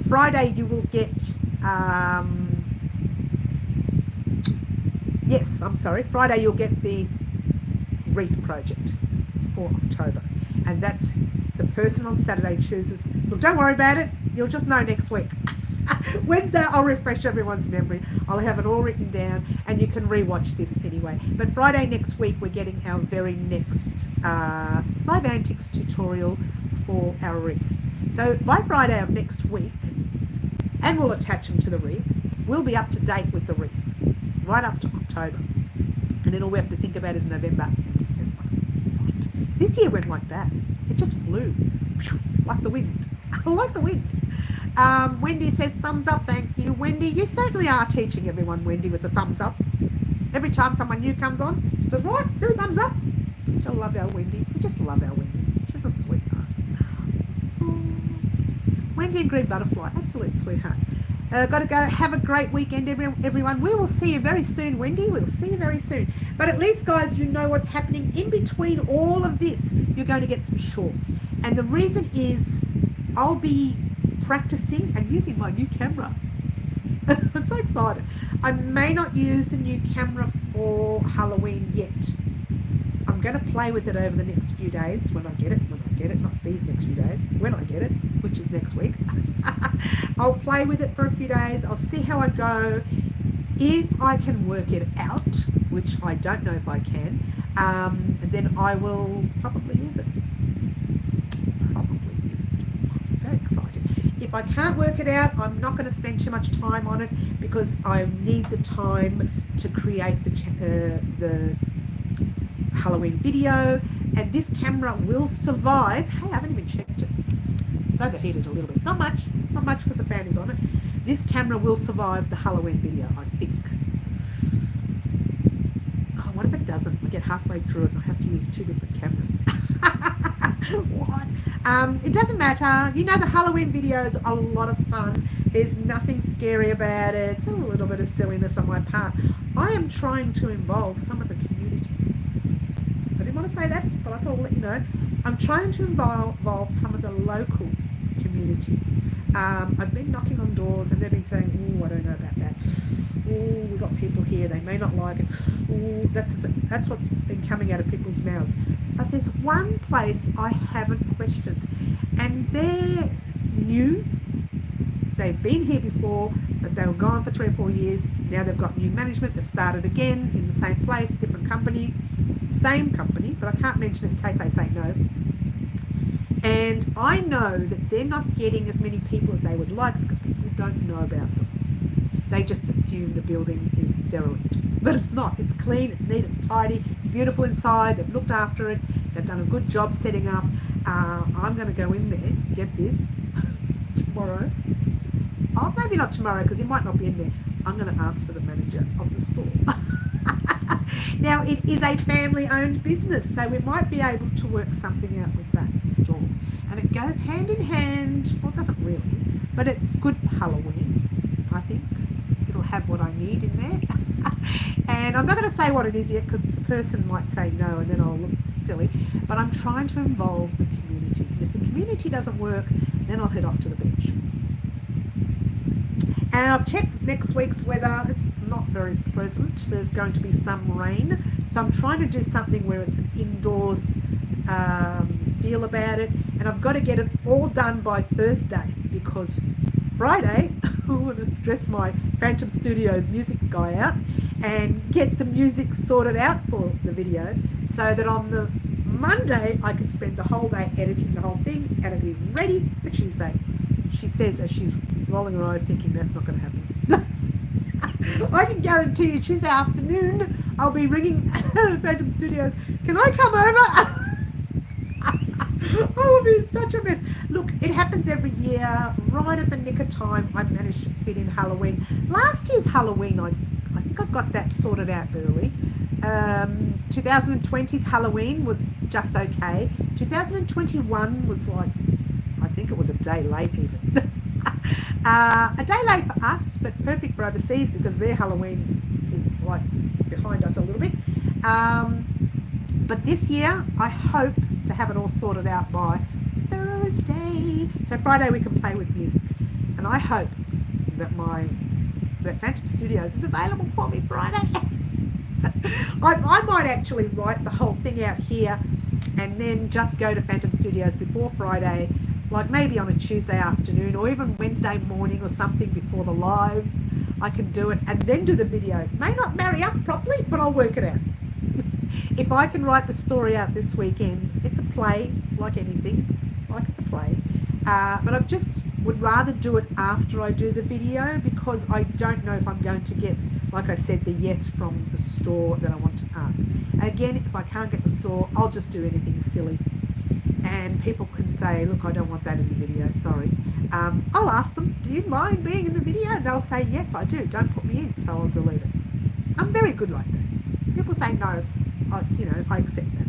Friday you will get, yes, I'm sorry. Friday you'll get the wreath project for October. And that's the person on Saturday chooses. Look, don't worry about it. You'll just know next week. Wednesday I'll refresh everyone's memory. I'll have it all written down and you can rewatch this anyway. But Friday next week we're getting our very next live antics tutorial for our wreath. So by Friday of next week, and we'll attach them to the wreath, we'll be up to date with the wreath right up to October. And then all we have to think about is November and December. What? This year went like that. It just flew like the wind. Like the wind. Wendy says thumbs up. Thank you, Wendy. You certainly are teaching everyone, Wendy, with the thumbs up. Every time someone new comes on, she says, right, do a thumbs up. I love our Wendy. We just love our Wendy. She's a sweetheart. Oh. Wendy and Green Butterfly, absolute sweethearts. Got to go. Have a great weekend, everyone. We will see you very soon, Wendy. We'll see you very soon. But at least, guys, you know what's happening. In between all of this, you're going to get some shorts. And the reason is I'll be practicing and using my new camera. I'm so excited. I may not use the new camera for Halloween yet. I'm going to play with it over the next few days when I get it, not these next few days, when I get it, which is next week. I'll play with it for a few days. I'll see how I go. If I can work it out, which I don't know if I can, then I will probably use it. Very excited. If I can't work it out, I'm not going to spend too much time on it because I need the time to create the Halloween video, and this camera will survive. Hey, I haven't even checked it. It's overheated a little bit. Not much because the fan is on it. This camera will survive the Halloween video, I think. Oh, what if it doesn't? I get halfway through it and I have to use two different cameras. What? It doesn't matter. You know, the Halloween videos are a lot of fun. There's nothing scary about it. It's a little bit of silliness on my part. I am trying to involve some of the community. I didn't want to say that, but I thought I'll let you know. I'm trying to involve some of the local community. I've been knocking on doors and they've been saying, oh, I don't know about that. Oh, we've got people here, they may not like it. Oh, that's what's been coming out of people's mouths. But there's one place I haven't questioned, and they're new. They've been here before, but they were gone for 3 or 4 years. Now they've got new management. They've started again in the same place, different company, same company, but I can't mention it in case they say no. And I know that they're not getting as many people as they would like because people don't know about them. They just assume the building is derelict. But it's not. It's clean, it's neat, it's tidy, it's beautiful inside. They've looked after it. They've done a good job setting up. I'm going to go in there, get this, tomorrow. Oh, maybe not tomorrow because he might not be in there. I'm going to ask for the manager of the store. Now, it is a family-owned business, so we might be able to work something out with that store. And it goes hand in hand. Well, it doesn't really, but it's good for Halloween, I think. It'll have what I need in there. And I'm not going to say what it is yet because the person might say no and then I'll look silly. But I'm trying to involve the community. And if the community doesn't work, then I'll head off to the beach. And I've checked next week's weather. It's not very pleasant. There's going to be some rain. So I'm trying to do something where it's an indoors feel about it. And I've got to get it all done by Thursday because Friday, I want to stress my Phantom Studios music guy out and get the music sorted out for the video so that on the Monday I can spend the whole day editing the whole thing and it'll be ready for Tuesday. She says as she's rolling her eyes thinking that's not going to happen. I can guarantee you Tuesday afternoon I'll be ringing Phantom Studios. Can I come over? I will be in such a mess. Look, it happens every year. Right at the nick of time, I managed to fit in Halloween. Last year's Halloween, I think I got that sorted out early. 2020's Halloween was just okay. 2021 was like, I think it was a day late even. A day late for us, but perfect for overseas because their Halloween is like behind us a little bit. But this year, I hope to have it all sorted out by Thursday. So Friday we can play with music. And I hope that that Phantom Studios is available for me Friday. I might actually write the whole thing out here and then just go to Phantom Studios before Friday, like maybe on a Tuesday afternoon or even Wednesday morning or something before the live. I can do it and then do the video. May not marry up properly, but I'll work it out. If I can write the story out this weekend, it's a play, like anything, like it's a play. But I just would rather do it after I do the video because I don't know if I'm going to get, like I said, the yes from the store that I want to ask. Again, if I can't get the store, I'll just do anything silly. And people can say, look, I don't want that in the video, sorry. I'll ask them, do you mind being in the video? And they'll say, yes, I do. Don't put me in, so I'll delete it. I'm very good like that. So people say no, I accept that.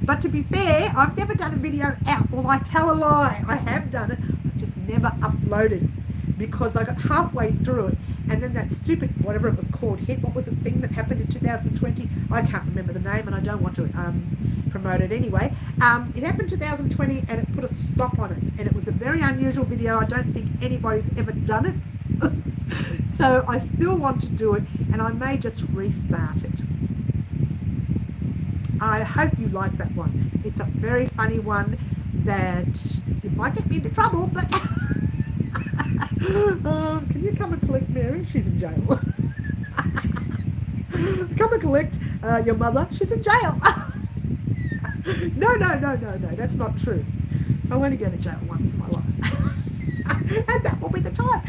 But to be fair, I've never done a video out. Well, I tell a lie. I have done it. I've just never uploaded it because I got halfway through it and then that stupid, whatever it was called, hit. What was the thing that happened in 2020? I can't remember the name and I don't want to promote it anyway. It happened in 2020 and it put a stop on it. And it was a very unusual video. I don't think anybody's ever done it. So I still want to do it and I may just restart it. I hope you like that one. It's a very funny one that it might get me into trouble, but can you come and collect Mary? She's in jail. Come and collect your mother. She's in jail. No, that's not true. I'll only go to jail once in my life. And that will be the time.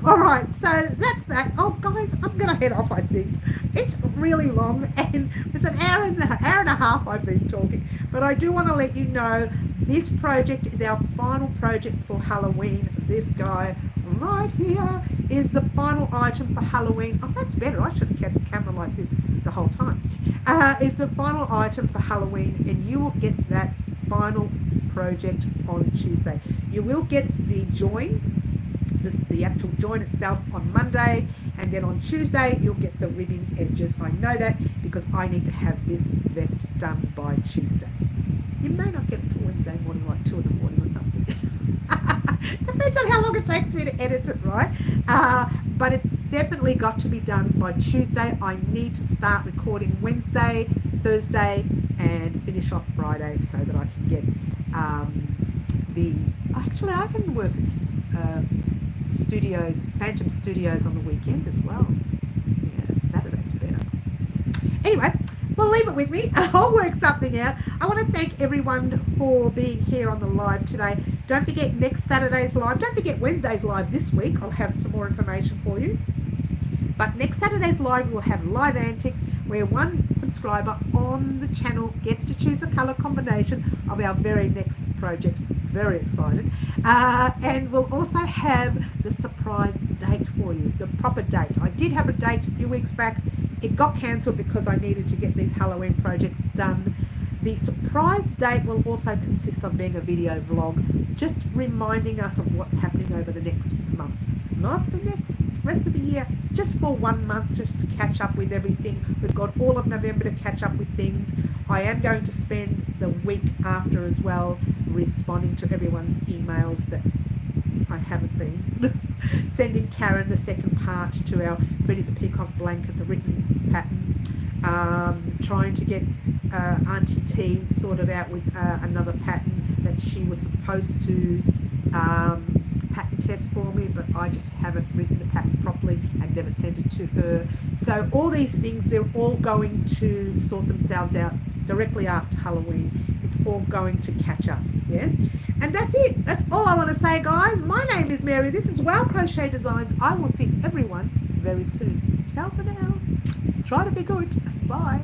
All right, so that's that. Oh, guys, I'm going to head off, I think. It's really long, and it's an hour and a half I've been talking. But I do want to let you know this project is our final project for Halloween. This guy right here is the final item for Halloween. Oh, that's better. I should have kept the camera like this the whole time. It's the final item for Halloween, and you will get that final project on Tuesday. You will get the join, the actual join itself on Monday, and then on Tuesday you'll get the ribbing edges. I know that because I need to have this vest done by Tuesday. You may not get it till Wednesday morning, like 2 in the morning or something. Depends on how long it takes me to edit it, right? But it's definitely got to be done by Tuesday. I need to start recording Wednesday, Thursday, and finish off Friday so that I can get actually I can work at studios, Phantom Studios on the weekend as well. Yeah, Saturday's better. Anyway, well, leave it with me. I'll work something out. I want to thank everyone for being here on the live today. Don't forget next Saturday's live. Don't forget Wednesday's live this week. I'll have some more information for you. But next Saturday's live, we'll have live antics where one subscriber on the channel gets to choose the colour combination of our very next project. Very excited. And we'll also have the surprise date for you, the proper date. I did have a date a few weeks back. It got cancelled because I needed to get these Halloween projects done. The surprise date will also consist of being a video vlog, just reminding us of what's happening over the next month. Not the next rest of the year, just for 1 month, just to catch up with everything. We've got all of November to catch up with things. I am going to spend the week after as well responding to everyone's emails that I haven't been. Sending Karen the second part to our Pretty's a Peacock blanket, the written pattern. Trying to get Auntie T sorted out with another pattern that she was supposed to pattern test for me, but I just haven't written the pattern properly and never sent it to her. So all these things, they're all going to sort themselves out directly after Halloween. It's all going to catch up, yeah? And that's it. That's all I want to say, guys. My name is Mary. This is Wow Crochet Designs. I will see everyone very soon. Ciao for now. Try to be good. Bye.